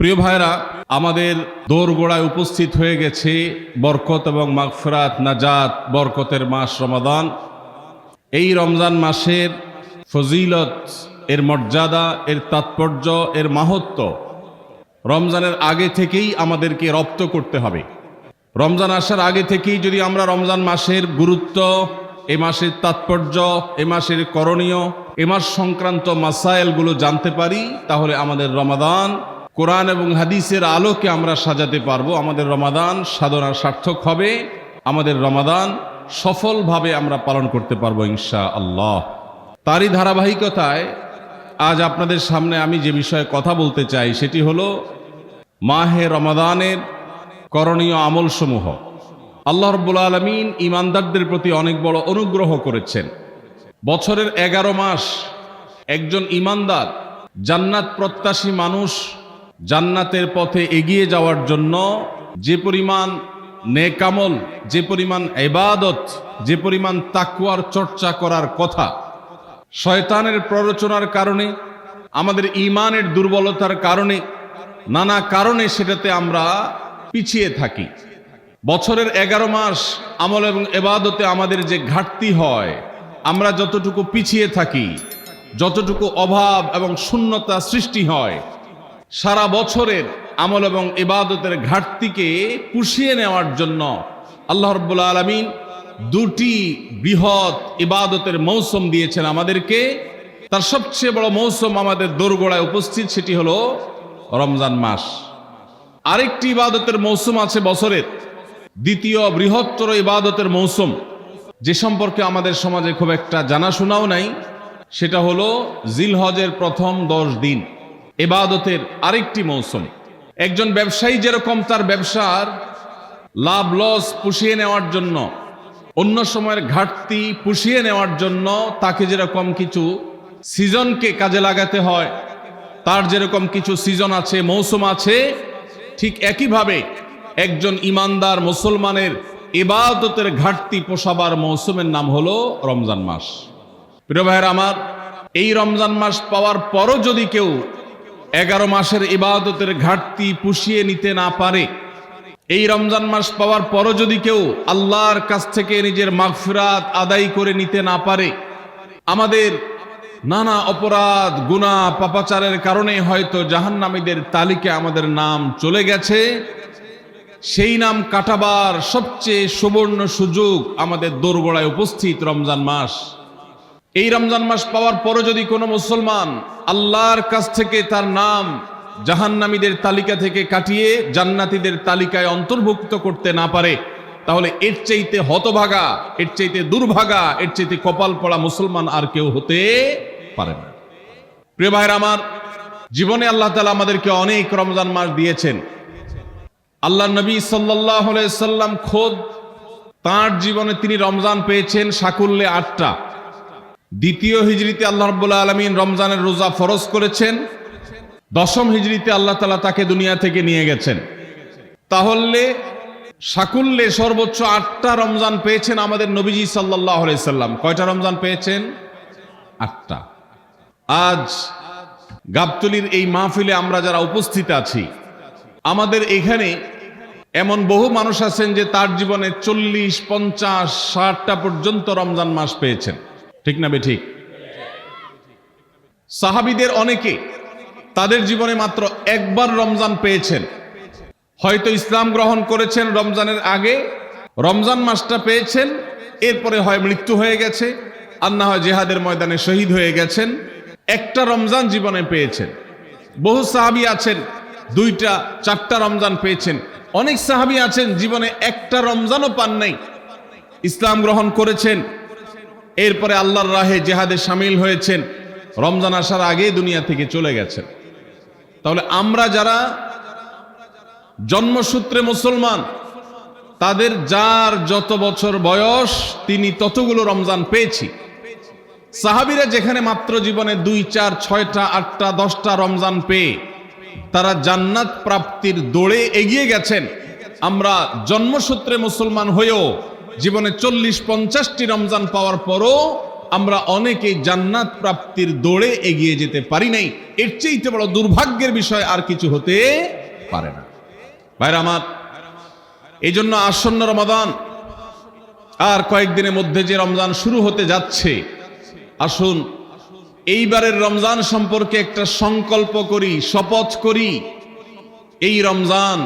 প্রিয় ভাইরা, আমাদের দোরগোড়ায় উপস্থিত হয়ে গেছে বরকত এবং মাগফিরাত, নাজাত, বরকতের মাস রমাদান। এই রমজান মাসের ফজিলত, এর মর্যাদা, এর তাৎপর্য, এর মাহাত্ম্য রমজানের আগে থেকেই আমাদেরকে রপ্ত করতে হবে। রমজান আসার আগে থেকেই যদি আমরা রমজান মাসের গুরুত্ব, এ মাসের তাৎপর্য, এ মাসের করণীয়, এ মাস সংক্রান্ত মাসাইলগুলো জানতে পারি, তাহলে আমাদের রমাদান কোরআন এবং হাদিসের আলোকে আমরা সাজাতে পারবো। আমাদের রমাদান সাধনা সার্থক হবে, আমাদের রমাদান সফলভাবে আমরা পালন করতে পারবো ইনশাআল্লাহ। তারই ধারাবাহিকতায় আজ আপনাদের সামনে আমি যে বিষয়ে কথা বলতে চাই সেটি হলো মাহে রমাদানের করণীয় আমলসমূহ। আল্লাহ রাব্বুল আলামিন ঈমানদারদের প্রতি অনেক বড় অনুগ্রহ করেছেন। বছরের 11 মাস একজন ঈমানদার, জান্নাত প্রত্যাশী মানুষ জান্নাতের পথে এগিয়ে যাওয়ার জন্য যে পরিমাণ নেক আমল, যে পরিমাণ ইবাদত, যে পরিমাণ তাকওয়ার চর্চা করার কথা, শয়তানের প্ররোচনার কারণে, আমাদের ঈমানের দুর্বলতার কারণে, নানা কারণে সেটাতে আমরা পিছিয়ে থাকি। বছরের 11 মাস আমল এবং ইবাদতে আমাদের যে ঘাটতি হয়, আমরা যতটুকু পিছিয়ে থাকি, যতটুকু অভাব এবং শূন্যতা সৃষ্টি হয়, সারা বছরের আমল এবং ইবাদতের ঘাটতিকে পুষিয়ে নেওয়ার জন্য আল্লাহ রাব্বুল আলামিন দুটি বৃহৎ ইবাদতের মৌসুম দিয়েছেন আমাদেরকে। তার সবচেয়ে বড় মৌসুম আমাদের দোরগোড়ায় উপস্থিত, সেটি হলো রমজান মাস। আরেকটি ইবাদতের মৌসুম আছে বছরের, দ্বিতীয় বৃহত্তর ইবাদতের মৌসুম, যে সম্পর্কে আমাদের সমাজে খুব একটা জানাশোনাও নাই, সেটা হলো জিলহজের প্রথম 10 দিন, ইবাদতের আরেকটি মৌসুম। একজন ব্যবসায়ী যেরকম তার ব্যবসার লাভ লস পুষিয়ে নেওয়ার জন্য, অন্য সময়ের ঘাটতি পুষিয়ে নেওয়ার জন্য তাকে যেরকম কিছু সিজনকে কাজে লাগাতে হয়, তার যেরকম কিছু সিজন আছে, মৌসুম আছে, ঠিক একইভাবে একজন ঈমানদার মুসলমানের ইবাদতের ঘাটতি পোষাবার মৌসুমের নাম হলো রমজান মাস। প্রিয় ভাইয়েরা আমার, এই রমজান মাস পাওয়ার পরও যদি কেউ 11 মাসের ইবাদতের ঘাটতি পুষিয়ে নিতে না পারে, এই রমজান মাস পাওয়ার পরও যদি কেউ আল্লাহর কাছ থেকে নিজের মাগফিরাত আদায় করে নিতে না পারে, আমাদের নানা অপরাধ, গুনাহ, পাপাচারের কারণে হয়তো জাহান্নামীদের তালিকায় আমাদের নাম চলে গেছে, সেই নাম কাটাবার সবচেয়ে সুবর্ণ সুযোগ আমাদের দোরগোড়ায় উপস্থিত রমজান মাস। এই রমজান মাস পাওয়ার পরও যদি কোনো মুসলমান আল্লাহর কাছ থেকে তার নাম জাহান্নামীদের তালিকা থেকে কাটিয়ে জান্নাতীদের তালিকায় অন্তর্ভুক্ত করতে না পারে, তাহলে এর চাইতে হতভাগা, এর চাইতে দুর্ভাগা, এর চাইতে কপাল পড়া মুসলমান আর কেউ হতে পারে না। প্রিয় ভাইরা আমার, জীবনে আল্লাহ তাআলা আমাদেরকে অনেক রমজান মাস দিয়েছেন। আল্লাহ নবী সাল্লাল্লাহু আলাইহি সাল্লাম খোদ তাঁর জীবনে তিনি রমজান পেয়েছেন সাকুল্যে 8টা। দ্বিতীয় হিজরিতে আল্লাহ রাব্বুল আলামিন রমজানের রোজা ফরজ করেছেন। 10ম হিজরিতে আল্লাহ তাআলা তাকে দুনিয়া থেকে নিয়ে গেছেন। তাহলে সাকুল্যে সর্বোচ্চ 8টা রমজান পেয়েছেন আমাদের নবীজি সাল্লাল্লাহু আলাইহি সাল্লাম। কয়টা রমজান পেয়েছেন? 8টা। আজ গাবতলীর এই মাহফিলে আমরা যারা উপস্থিত আছি, আমাদের এখানে এমন বহু মানুষ আছেন যে তার জীবনে 40, 50, 60টা পর্যন্ত রমজান মাস পেয়েছেন। ঠিক না বেঠিক? সাহাবীদের অনেকে তাদের জীবনে মাত্র একবার রমজান পেয়েছেন। হয়তো ইসলাম গ্রহণ করেছেন রমজানের আগে, রমজান মাসটা পেয়েছেন, এরপরে হয় মৃত্যু হয়ে গেছে, আর না হয় জিহাদের ময়দানে শহীদ হয়ে গেছেন। একটা রমজান জীবনে পেয়েছেন। বহু সাহাবী আছেন 2টা, 4টা রমজান পেয়েছেন। অনেক সাহাবী আছেন জীবনে একটা রমজানও পান নাই, ইসলাম গ্রহণ করেছেন, এরপরে আল্লাহর রাহে জিহাদে শামিল হয়েছেন, রমজান আসার আগেই দুনিয়া থেকে চলে গেছেন। তাহলে আমরা যারা জন্মসূত্রে মুসলমান, তাদের যার যত বছর বয়স তিনি ততগুলো রমজান পেয়েছি। সাহাবীরা যেখানে মাত্র জীবনে 2, 4, 6টা, 8টা, 10টা রমজান পেয়ে তারা জান্নাত প্রাপ্তির দৌড়ে এগিয়ে গেছেন, আমরা জন্মসূত্রে মুসলমান হয়েও জীবনে 40, 50টি রমজান পাওয়ার পরও আমরা অনেকে জান্নাত প্রাপ্তির দৌড়ে এগিয়ে যেতে পারি নাই। এর চেয়ে বড় দুর্ভাগ্যের বিষয় আর কিছু হতে পারে না। ভাইরা আমার, এই জন্য আসন্ন রমাদান আর কয়েকদিনের মধ্যে যে রমজান শুরু হতে যাচ্ছে, আসুন এইবারের রমজান সম্পর্কে একটা সংকল্প করি, শপথ করি। এই রমজান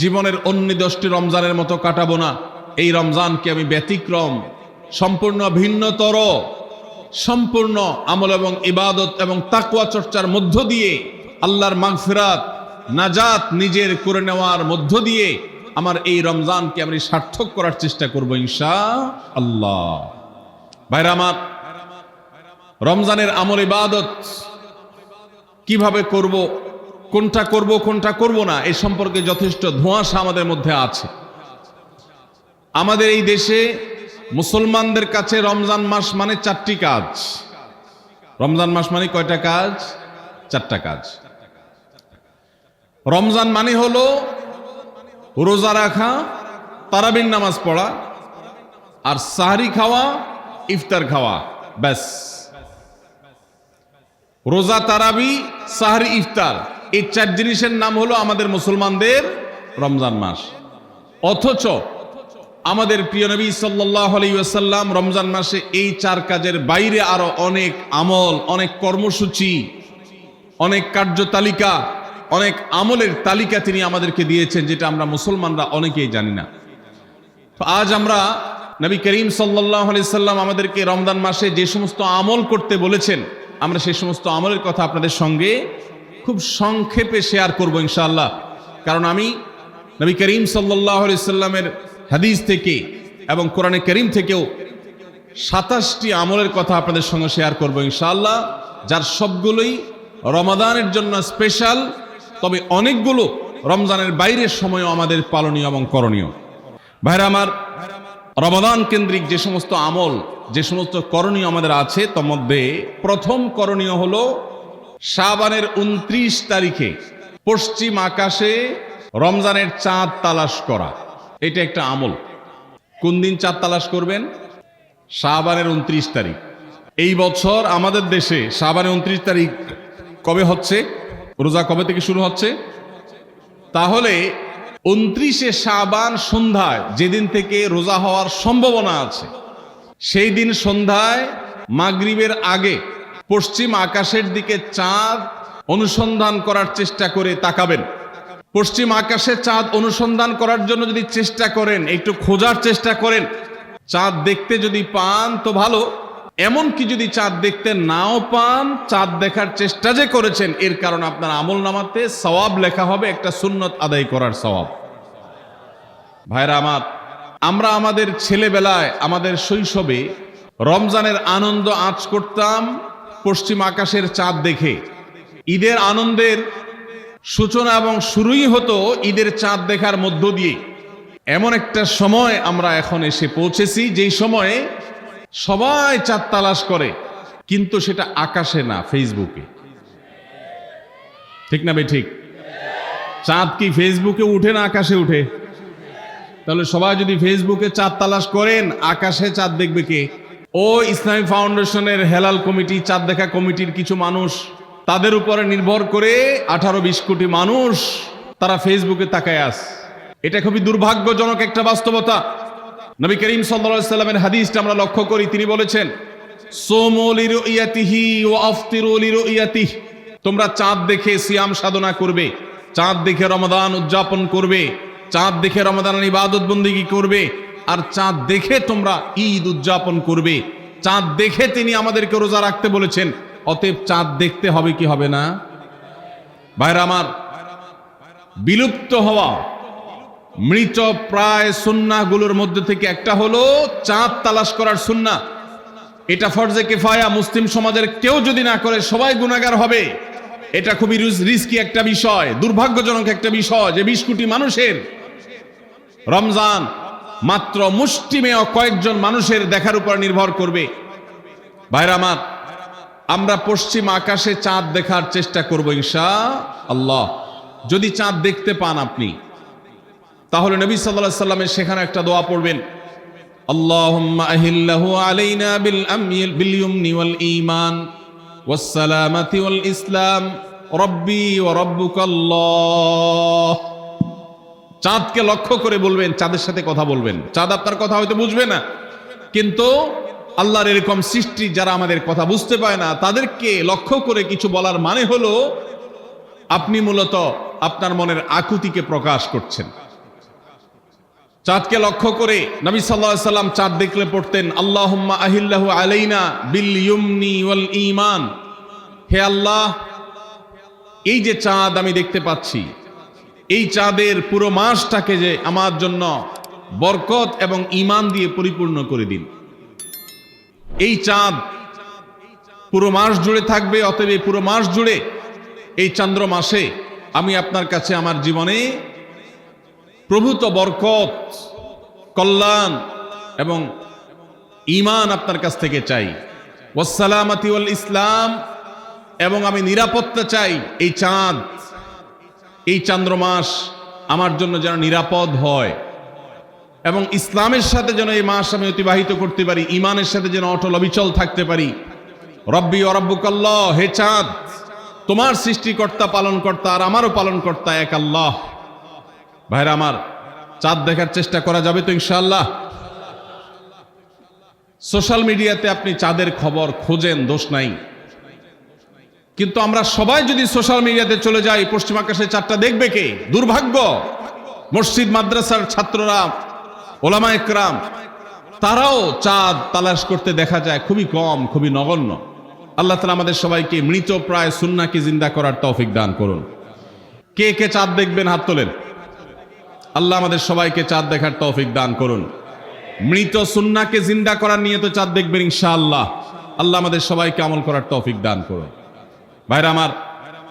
জীবনের অন্য 10টি রমজানের মতো কাটাবো না। এই রমজানকে আমি ব্যতিক্রম, সম্পূর্ণ ভিন্নতর, সম্পূর্ণ আমল এবং ইবাদত এবং তাকওয়া চর্চার মধ্য দিয়ে আল্লাহর মাগফিরাত, নাজাত নিজের করে নেওয়ার মধ্য দিয়ে আমার এই রমজানকে আমি সার্থক করার চেষ্টা করব ইনশাআল্লাহ। ভাইরা আমার, রমজানের আমল ইবাদত কিভাবে করব, কোনটা করব কোনটা করব না, এই সম্পর্কে যথেষ্ট ধোঁয়াশা আমাদের মধ্যে আছে। আমাদের এই দেশে মুসলমানদের কাছে রমজান মাস মানে 4টি কাজ। রমজান মাস মানে কয়টা কাজ? 4টা কাজ। রমজান মানে হলো রোজা রাখা, তারাবির নামাজ পড়া, আর সাহরি খাওয়া, ইফতার খাওয়া, ব্যাস। রোজা, তারাবি, সাহরি, ইফতার, এই 4 জিনিসের নাম হলো আমাদের মুসলমানদের রমজান মাস। অথচ আমাদের প্রিয় নবী সাল্লাল্লাহু আলাইহি ওয়াসাল্লাম রমজান মাসে এই 4 কাজের বাইরে আরো অনেক আমল, অনেক কর্মসূচি, অনেক কার্যতালিকা, অনেক আমলের তালিকা তিনি আমাদেরকে দিয়েছেন, যেটা আমরা মুসলমানরা অনেকেই জানি না। তো আজ আমরা নবী করিম সাল্লাল্লাহু আলাইহি সাল্লাম আমাদেরকে রমজান মাসে যে সমস্ত আমল করতে বলেছেন, আমরা সেই সমস্ত আমলের কথা আপনাদের সঙ্গে খুব সংক্ষেপে শেয়ার করব ইনশাআল্লাহ। কারণ আমি নবী করিম সাল্লাল্লাহু আলাইহি সাল্লামের হাদিস থেকে এবং কোরআনে কারীম থেকেও 27টি আমলের কথা আপনাদের সঙ্গে শেয়ার করব ইনশাআল্লাহ, যার সবগুলোই রমাদানের জন্য স্পেশাল, তবে অনেকগুলো রমজানের বাইরের সময়ও আমাদের পালনীয় এবং করণীয়। ভাইরা আমার, রমাদান কেন্দ্রিক যে সমস্ত আমল, যে সমস্ত করণীয় আমাদের আছে, তার মধ্যে প্রথম করণীয় হলো শাবানের 29 তারিখে পশ্চিম আকাশে রমজানের চাঁদ তালাশ করা। এটা একটা আমল। কোন দিন চাঁদ তালাশ করবেন? শাবানের 29 তারিখ। এই বছর আমাদের দেশে শাবানের 29 তারিখ কবে হচ্ছে? রোজা কবে থেকে শুরু হচ্ছে? তাহলে 29শে শাবান সন্ধ্যায়, যেদিন থেকে রোজা হওয়ার সম্ভাবনা আছে, সেই দিন সন্ধ্যায় মাগরিবের আগে পশ্চিম আকাশের দিকে চাঁদ অনুসন্ধান করার চেষ্টা করে তাকাবেন। পশ্চিম আকাশে চাঁদ অনুসন্ধান করার জন্য যদি চেষ্টা করেন, একটু খোঁজার চেষ্টা করেন, চাঁদ দেখতে যদি পান তো ভালো, এমনকি যদি চাঁদ দেখতে নাও পান, চাঁদ দেখার চেষ্টা যে করেছেন এর কারণ আপনার আমল নামাতে সওয়াব লেখা হবে, একটা সুন্নত আদায় করার সওয়াব। ভাইরা আমার, আমরা আমাদের ছেলেবেলায়, আমাদের শৈশবে রমজানের আনন্দ আঁচ করতাম পশ্চিম আকাশের চাঁদ দেখে। ঈদের আনন্দের সূচনা এবং শুরুই হতো ঈদের চাঁদ দেখার মধ্য দিয়ে। এমন একটা সময় আমরা এখন এসে পৌঁছেছি, যেই সময়ে সবাই চাঁদ তালাশ করে, কিন্তু সেটা আকাশে না, ফেসবুকে। ঠিক না ভাই? ঠিক। চাঁদ কি ফেসবুকে উঠে না আকাশে উঠে? তাহলে সবাই যদি ফেসবুকে চাঁদ তালাশ করেন, আকাশে চাঁদ দেখবে কে? ও ইসলামী ফাউন্ডেশনের হেলাল কমিটি, চাঁদ দেখা কমিটির কিছু মানুষ, তাদের উপরে নির্ভর করে 18-20 কোটি মানুষ তারা ফেসবুকে তাকায় আস। এটা খুবই দুর্ভাগ্যজনক একটা বাস্তবতা। নবী করিম সাল্লাল্লাহু আলাইহি সাল্লামের হাদিসটা আমরা লক্ষ্য করি, তিনি বলেছেন, সুমু লিরুয়াতিহি ওয়া আফতিরু লিরুয়াতিহি, তোমরা চাঁদ দেখে সিয়াম সাধনা করবে, চাঁদ দেখে রমাদান উদযাপন করবে, চাঁদ দেখে রমাদানের ইবাদত বন্দেগী করবে, আর চাঁদ দেখে তোমরা ঈদ উদযাপন করবে। চাঁদ দেখে তিনি আমাদেরকে রোজা রাখতে বলেছেন। অতএব চাঁদ দেখতে হবে কি হবে না? ভাইরা আমার, বিলুপ্ত হওয়া মৃত প্রায় সুন্নাহগুলোর মধ্যে থেকে একটা হলো চাঁদ তালাশ করার সুন্নাহ। এটা ফরজে কিফায়া, মুসলিম সমাজের কেউ যদি না করে সবাই গুনাহগার হবে। এটা খুবই রিস্কি একটা বিষয়, দুর্ভাগ্যজনক একটা বিষয় যে 20 কোটি মানুষের রমজান মাত্র মুষ্টিমেয় কয়েকজন মানুষের দেখার উপর নির্ভর করবে। ভাইরা আমার, আমরা পশ্চিম আকাশে চাঁদ দেখার চেষ্টা করব ইনশাআল্লাহ। যদি চাঁদ দেখতে পান আপনি, তাহলে নবী সাল্লাল্লাহু আলাইহি সাল্লামের সেখানে একটা দোয়া পড়বেন, আল্লাহুম্মা আহিল্লাহু আলাইনা বিল ইয়ুমনি ওয়াল ঈমান ওয়াস সালামাতি ওয়াল ইসলাম রব্বি ওয়া রাব্বুকাল্লাহ। চাঁদকে লক্ষ্য করে বলবেন, চাঁদের সাথে কথা বলবেন। চাঁদ আপনার কথা হয়তো বুঝবে না, কিন্তু আল্লাহর এরকম সৃষ্টি যারা আমাদের কথা বুঝতে পায় না, তাদেরকে লক্ষ্য করে কিছু বলার মানে হলো আপনি মূলত আপনার মনের আকুতিকে প্রকাশ করছেন। চাঁদকে লক্ষ্য করে নবী সাল্লাল্লাহু আলাইহি সাল্লাম চাঁদ দেখলে পড়তেন আল্লাহুম্মা আহিল্লাহু আলাইনা বিল ইয়ুমনি ওয়াল ঈমান। হে আল্লাহ, এই যে চাঁদ আমি দেখতে পাচ্ছি, এই চাঁদের পুরো মাসটাকে যে আমার জন্য বরকত এবং ঈমান দিয়ে পরিপূর্ণ করে দিন। এই চাঁদ পুরো মাস জুড়ে থাকবে, অতএব এই পুরো মাস জুড়ে এই চন্দ্র মাসে আমি আপনার কাছে আমার জীবনে প্রভূত বরকত, কল্যাণ এবং ঈমান আপনার কাছ থেকে চাই। ওয়াস সালামাতি ওয়াল ইসলাম, এবং আমি নিরাপত্তা চাই। এই চাঁদ, এই চন্দ্র মাস আমার জন্য যেন নিরাপদ হয় এবং ইসলামের সাথে যেন এই মাস আমি অতিবাহিত করতে পারি, ঈমানের সাথে যেন অটল অবিচল থাকতে পারি। রব্বি ওয়া রাব্বুকাল্লাহ, হে চাঁদ, তোমার সৃষ্টিকর্তা পালনকর্তা আর আমারও পালনকর্তা এক আল্লাহ। ভাইরা আমার, চাঁদ দেখার চেষ্টা করা যাবে তো ইনশাআল্লাহ? সোশ্যাল মিডিয়াতে আপনি চাঁদের খবর খোঁজেন, দোষ নাই, কিন্তু আমরা সবাই যদি সোশ্যাল মিডিয়াতে চলে যাই, পশ্চিম আকাশে চাঁদটা দেখবে কে? দুর্ভাগ্য। মসজিদ মাদ্রাসার ছাত্ররা, ওলামা একরাম, তারাও চাঁদ তালাশ করতে দেখা যায় খুবই কম, খুবই নগণ্য। আল্লাহ তাআলা আমাদের সবাইকে মৃত প্রায় সুন্নাহকে জিন্দা করার তৌফিক দান করুন। কে কে চাঁদ দেখবেন হাত তোলেন। আল্লাহ আমাদের সবাইকে চাঁদ দেখার তৌফিক দান করুন। মৃত সুন্নাহকে জিন্দা করার নিয়তে চাঁদ দেখবেন ইনশাআল্লাহ। আল্লাহ আমাদের সবাইকে আমল করার তৌফিক দান করুন। ভাইরা আমার,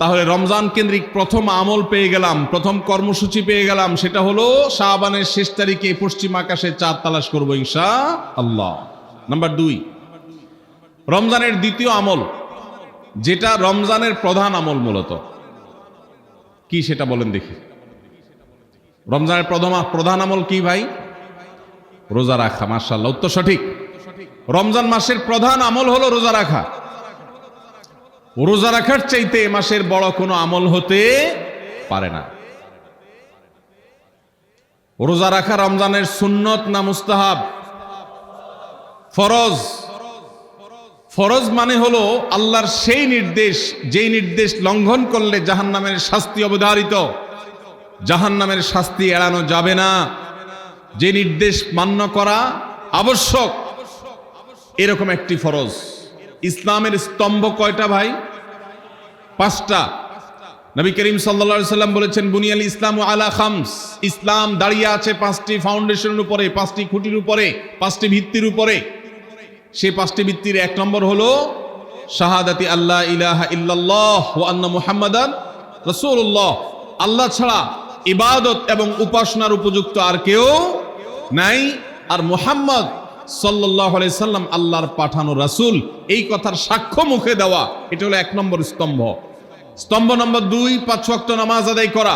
তাহলে রমজান কেন্দ্রিক প্রথম আমল পেয়ে গেলাম, প্রথম কর্মসূচি পেয়ে গেলাম, সেটা হলো শাবানের শেষ তারিখে পশ্চিম আকাশে চাঁদ তালাশ করবো ইনশাআল্লাহ। নাম্বার 2, রমজানের দ্বিতীয় আমল, যেটা রমজানের প্রধান আমল মূলত কি সেটা বলেন দেখি। রমজানের প্রধান আমল কি ভাই? রোজা রাখা। মাশাআল্লাহ, উত্তর সঠিক। রমজান মাসের প্রধান আমল হলো রোজা রাখা। রোজা রাখার চাইতে এ মাসের বড় কোনো আমল হতে পারে না। রোজা রাখা রমজানের সুন্নত না মুস্তাহাব? ফরজ। ফরজ মানে হলো আল্লাহর সেই নির্দেশ, যেই নির্দেশ লঙ্ঘন করলে জাহান্নামের শাস্তি অবধারিত, জাহান্নামের শাস্তি এড়ানো যাবে না, যে নির্দেশ মান্য করা আবশ্যক, এরকম একটি ফরজ। ইসলামের স্তম্ভ কয়টা ভাই? 5টা। নবী করিম সাল্লাল্লাহু আলাইহি সাল্লাম বলেছেন বুনিয়াল ইসলামু আলা খামস। ইসলাম দাঁড়িয়ে আছে 5টি ফাউন্ডেশনের উপরে, 5টি খুঁটির উপরে, 5টি ভিত্তির উপরে। সেই 5টি ভিত্তির 1 নম্বর হলো শাহাদাতি আল্লাহ ইলাহা ইল্লাল্লাহ ওয়া আন্না মুহাম্মাদান রাসূলুল্লাহ। আল্লাহ ছাড়া ইবাদত এবং উপাসনার উপযুক্ত আর কেউ নাই, আর মুহাম্মদ সাল্লাল্লাহু আলাইহি সাল্লাম আল্লাহর পাঠানো রাসূল, এই কথার সাক্ষ্য মুখে দেওয়া, এটা হলো 1 নম্বর স্তম্ভ। স্তম্ভ নম্বর 2, 5 ওয়াক্ত নামাজ আদায় করা।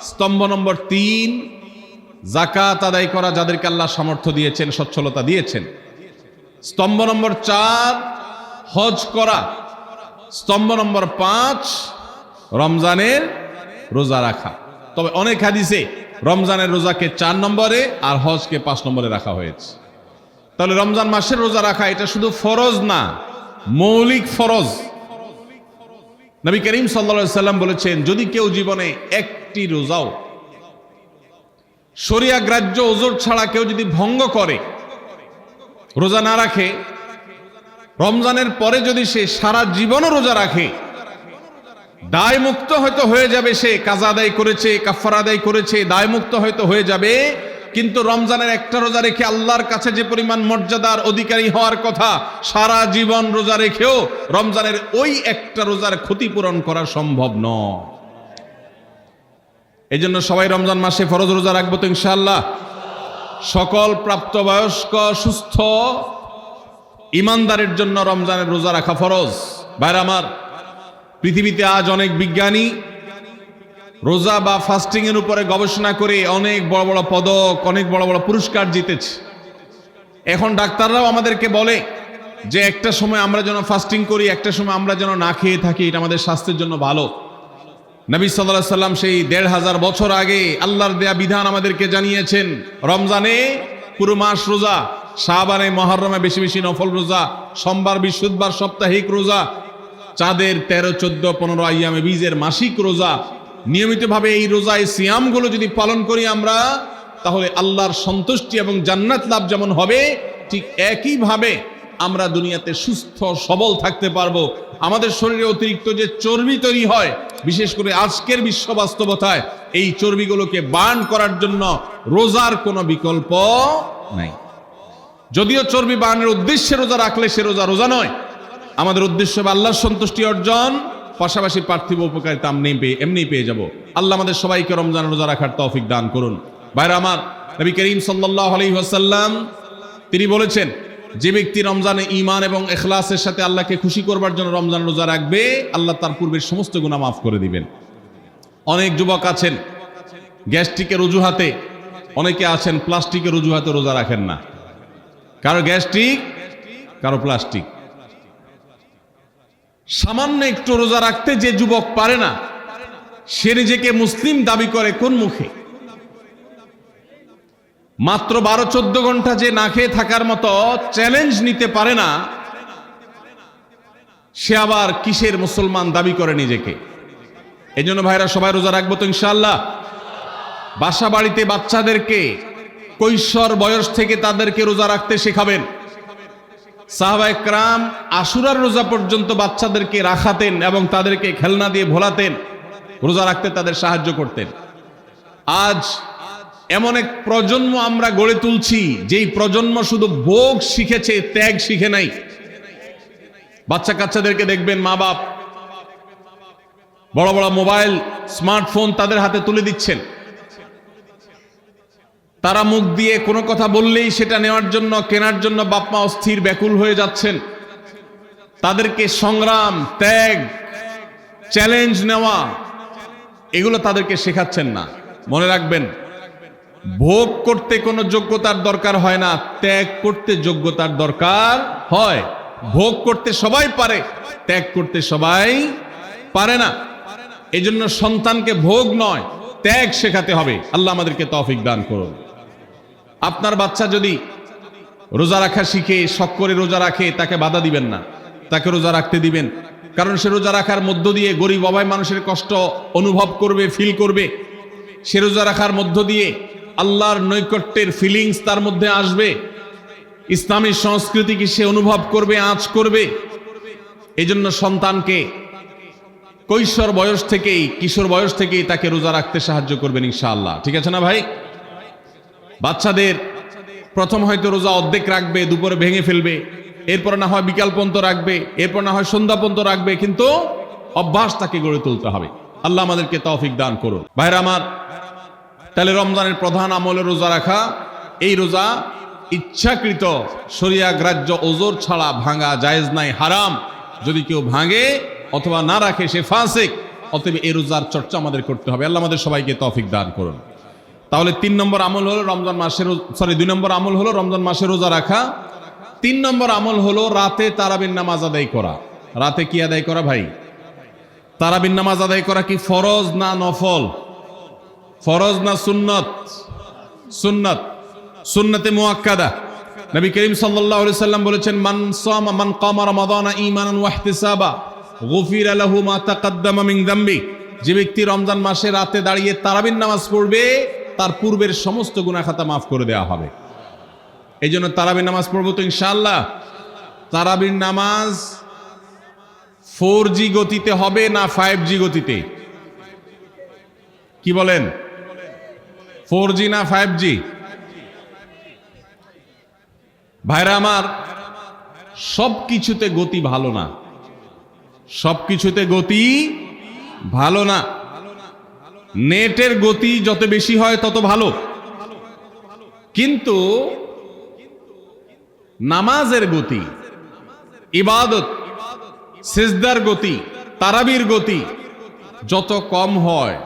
স্তম্ভ নম্বর 3, যাকাত আদায় করা, যাদেরকে আল্লাহ সামর্থ্য দিয়েছেন, সচ্ছলতা দিয়েছেন। স্তম্ভ নম্বর 4, হজ করা। স্তম্ভ নম্বর 5, রমজানের রোজা রাখা। তবে অনেক হাদিসে রমজানের রোজাকে 4 নম্বরে আর হজকে 5 নম্বরে রাখা হয়েছে। তাহলে রমজান মাসের রোজা রাখা এটা শুধু ফরজ না, মৌলিক ফরজ। নবী করিম সাল্লাল্লাহু আলাইহি সাল্লাম বলেছেন, যদি কেউ জীবনে একটি রোজাও শরিয়া গ্রাহ্য ওজর ছাড়া কেউ যদি ভঙ্গ করে, রোজা না রাখে, রমজানের পরে যদি সে সারা জীবনও রোজা রাখে, দায় মুক্ত হয়তো হয়ে যাবে। সে কাজা আদায় করেছে, কাফারা আদায় করেছে, দায় মুক্ত হয়তো হয়ে যাবে, কিন্তু রমজানের একটা রোজা রেখে আল্লাহর কাছে যে পরিমাণ মর্যাদার অধিকারী হওয়ার কথা, সারা জীবন রোজা রেখেও রমজানের ওই একটা রোজার ক্ষতিপূরণ করা সম্ভব নয়। এই জন্য সবাই রমজান মাসে ফরজ রোজা রাখবো তো ইনশাআল্লাহ। সকল প্রাপ্তবয়স্ক সুস্থ ইমানদারের জন্য রমজানের রোজা রাখা ফরজ। ভাইরা আমার, পৃথিবীতে আজ অনেক বিজ্ঞানী রোজা বা ফাস্টিং এর উপরে গবেষণা করে অনেক বড় বড় পদক, অনেক বড় বড় পুরস্কার জিতেছে। এখন ডাক্তাররাও আমাদেরকে বলে যে একটা সময় আমরা যেন ফাস্টিং করি, একটা সময় আমরা যেন না খেয়ে থাকি, এটা আমাদের স্বাস্থ্যের জন্য ভালো। নবী সাল্লাল্লাহু আলাইহি সাল্লাম সেই ১৫০০ বছর আগে আল্লাহর দেয়া বিধান আমাদেরকে জানিয়েছেন। রমজানে পুরো মাস রোজা, শাবানে মুহররমে বেশি বেশি নফল রোজা, সোমবার বৃহস্পতিবার সাপ্তাহিক রোজা, চাঁদের ১৩, ১৪, ১৫ আইয়ামে বীজের মাসিক রোজা, নিয়মিতভাবে এই রোজায় সিয়ামগুলো যদি পালন করি আমরা, তাহলে আল্লাহর সন্তুষ্টি এবং জান্নাত লাভ যেমন হবে, ঠিক একইভাবে আমরা দুনিয়াতে সুস্থ সবল থাকতে পারবো। আমাদের শরীরে অতিরিক্ত যে চর্বি তৈরি হয়, বিশেষ করে আজকের বিশ্ব বাস্তবতায়, এই চর্বিগুলোকে বার্ন করার জন্য রোজার কোনো বিকল্প নাই। যদিও চর্বি বার্নের উদ্দেশ্যে রোজা রাখলে সে রোজা রোজা নয়। আমাদের উদ্দেশ্য হবে আল্লাহর সন্তুষ্টি অর্জন, পাশাপাশি পার্থিব উপকারিতা এমনি পেয়ে যাব। আল্লাহ আমাদের সবাইকে রমজান রোজা রাখার তৌফিক দান করুন। ভাইরা আমার, নবী করিম সাল্লাল্লাহু আলাইহি ওয়াসাল্লাম তিনি বলেছেন, যে ব্যক্তি রমজানে ঈমান এবং ইখলাসের সাথে আল্লাহকে খুশি করবার জন্য রমজান রোজা রাখবে, আল্লাহ তার পূর্বের সমস্ত গুনাহ মাফ করে দিবেন। অনেক যুবক আছেন গ্যাস্ট্রিকের অজুহাতে, অনেকে আছেন প্লাস্টিকের অজুহাতে রোজা রাখেন না। কারো গ্যাস্ট্রিক, কারো প্লাস্টিক। সামান্য একটু রোজা রাখতে যে যুবক পারে না, সে নিজেকে মুসলিম দাবি করে কোন মুখে? মাত্র 12-14 ঘন্টা যে না খেয়ে থাকার মতো চ্যালেঞ্জ নিতে পারে না, সে আবার কিসের মুসলমান দাবি করে নিজেকে? এই জন্য ভাইরা সবাই রোজা রাখবো তো ইনশাআল্লাহ। বাসা বাড়িতে বাচ্চাদেরকে কৈশোর বয়স থেকে তাদেরকে রোজা রাখতে শেখাবেন। সাহাবায়ে কেরাম আশুরার রোজা পর্যন্ত বাচ্চাদেরকে রাখাতেন এবং তাদেরকে খেলনা দিয়ে ভোলাতেন, রোজা রাখতে তাদের সাহায্য করতেন। আজ এমন এক প্রজন্ম আমরা গড়ে তুলছি, যেই প্রজন্ম শুধু ভোগ শিখেছে, ত্যাগ শিখে নাই। বাচ্চা কাচ্চাদেরকে দেখবেন মা বাপ বড় বড় মোবাইল, স্মার্টফোন তাদের হাতে তুলে দিচ্ছেন। তারা মুখ দিয়ে কোনো কথা বললেই সেটা নেওয়ার জন্য, কেনার জন্য বাপ মা অস্থির ব্যাকুল হয়ে যাচ্ছেন। তাদেরকে সংগ্রাম, ত্যাগ, চ্যালেঞ্জ নেওয়া, এগুলো তাদেরকে শেখাচ্ছেন না। মনে রাখবেন, ভোগ করতে কোনো যোগ্যতার দরকার হয় না, ত্যাগ করতে যোগ্যতার দরকার হয়। ভোগ করতে সবাই পারে, ত্যাগ করতে সবাই পারে না। এজন্য সন্তানকে ভোগ নয়, ত্যাগ শেখাতে হবে। আল্লাহ আমাদেরকে তৌফিক দান করুন। আপনার বাচ্চা যদি রোজা রাখা শিখে, শখ করে রোজা রাখে, তাকে বাধা দিবেন না, তাকে রোজা রাখতে দিবেন। কারণ সে রোজা রাখার মধ্য দিয়ে গরিব অভাবী মানুষের কষ্ট অনুভব করবে, ফিল করবে। সে রোজা রাখার মধ্য দিয়ে আল্লাহর নৈকট্যের ফিলিংস তার মধ্যে আসবে, ইসলামী সংস্কৃতিকে সে অনুভব করবে, আঁচ করবে। এই জন্য সন্তানকে কৈশোর বয়স থেকেই, কিশোর বয়স থেকেই তাকে রোজা রাখতে সাহায্য করবেন ইনশাআল্লাহ। ঠিক আছে না ভাই? বাচ্চাদের প্রথম হয়তো রোজা অর্ধেক রাখবে, দুপুরে ভেঙে ফেলবে, এরপর না হয় বিকাল পর্যন্ত রাখবে, এরপর না হয় সন্ধ্যা পর্যন্ত রাখবে, কিন্তু অভ্যাস তাকে গড়ে তুলতে হবে। আল্লাহ আমাদেরকে তৌফিক দান করুন। ভাইরা আমার, তাহলে রমজানের প্রধান আমল রোজা রাখা। এই রোজা ইচ্ছাকৃত শরিয়া গ্রাহ্য ওজর ছাড়া ভাঙা জায়েজ নাই, হারাম। যদি কেউ ভাঙে অথবা না রাখে সে ফাসিক। অতএব এই রোজার চর্চা আমাদের করতে হবে। আল্লাহ আমাদের সবাইকে তৌফিক দান করুন। তাহলে 3 নম্বর আমল হলো রমজান মাসের, 2 নম্বর আমল হলো রমজান মাসে রোজা রাখা। 3 নম্বর আমল হলো রাতে তারাবির নামাজ আদায় করা। রাতে কি আদায় করা ভাই? তারাবির নামাজ আদায় করা কি ফরজ না নফল? ফরজ না সুন্নত? সুন্নত, সুন্নতে মুআক্কাদা। নবী করিম সাল্লাল্লাহু আলাইহি সাল্লাম বলেছেন, মান কামা রমাদানা ঈমানান ওয়া ইহতিসাবা গুফিরা লাহু মা তাকাদ্দামা মিন যামবি। যে ব্যক্তি রমজান মাসে রাতে দাঁড়িয়ে তারাবির নামাজ পড়বে, তার পূর্বের সমস্ত গুনাহ খাতা মাফ করে দেওয়া হবে। এই জন্য তারাবির নামাজ পড়বো তো ইনশাআল্লাহ। তারাবির নামাজ 4G গতিতে হবে না 5G গতিতে? কি বলেন? 4G না 5G? ভাইরা আমার, সব কিছুতে গতি ভালো না, সব কিছুতে গতি ভালো না। নেটের গতি যত বেশি হয় তত ভালো, কিন্তু নামাজের গতি, ইবাদত, সিজদার গতি, তারাবির গতি যত কম হয়,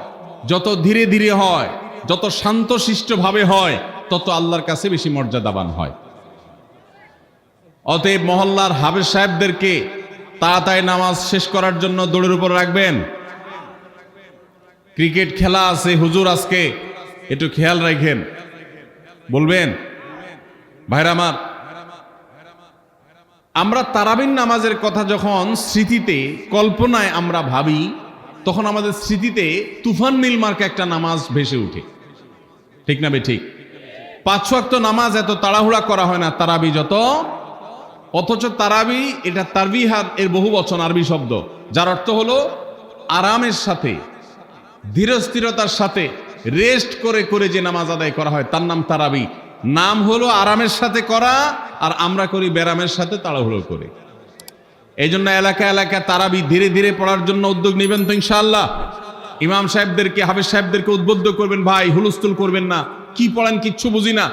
যত ধীরে ধীরে হয়, যত শান্তশিষ্ট ভাবে হয়, তত আল্লাহর কাছে বেশি মর্যাদাবান হয়। অতএব মহল্লার হাফেজ সাহেবদেরকে তাড়াতাড়ি নামাজ শেষ করার জন্য দৌড়ের উপর রাখবেন। ক্রিকেট খেলা আছে হুজুর, আজকে একটু খেয়াল রাখেন, বলবেন। ভাইরা আমার, আমরা তারাবির নামাজের কথা যখন স্মৃতিতে কল্পনায় আমরা ভাবি, তখন আমাদের স্মৃতিতে তুফান নীল মার্কা একটা নামাজ ভেসে উঠে, ঠিক না বে ঠিক? 5 ওয়াক্ত নামাজ এত তাড়াহুড়া করা হয় না তারাবি যত, অথচ তারাবি এটা তারবিহাত এর বহু বচন আরবি শব্দ, যার অর্থ হলো আরামের সাথে, ধীরস্থিরতার সাথে, রেস্ট করে করে যে নামাজ আদায় করা হয় তার নাম তারাবি। নাম হলো আরামের সাথে করা, আর আমরা করি ব্যারামের সাথে তাড়াহুড়ো করে। এই জন্য এলাকা এলাকা তারাবি ধীরে ধীরে পড়ার জন্য উদ্যোগ নেবেন তো ইনশাআল্লাহ। ইমাম সাহেবদেরকে, হাফেজ সাহেবদেরকে উদ্বুদ্ধ করবেন, ভাই হুলস্থুল করবেন না, কি পড়েন কিচ্ছু বুঝি না,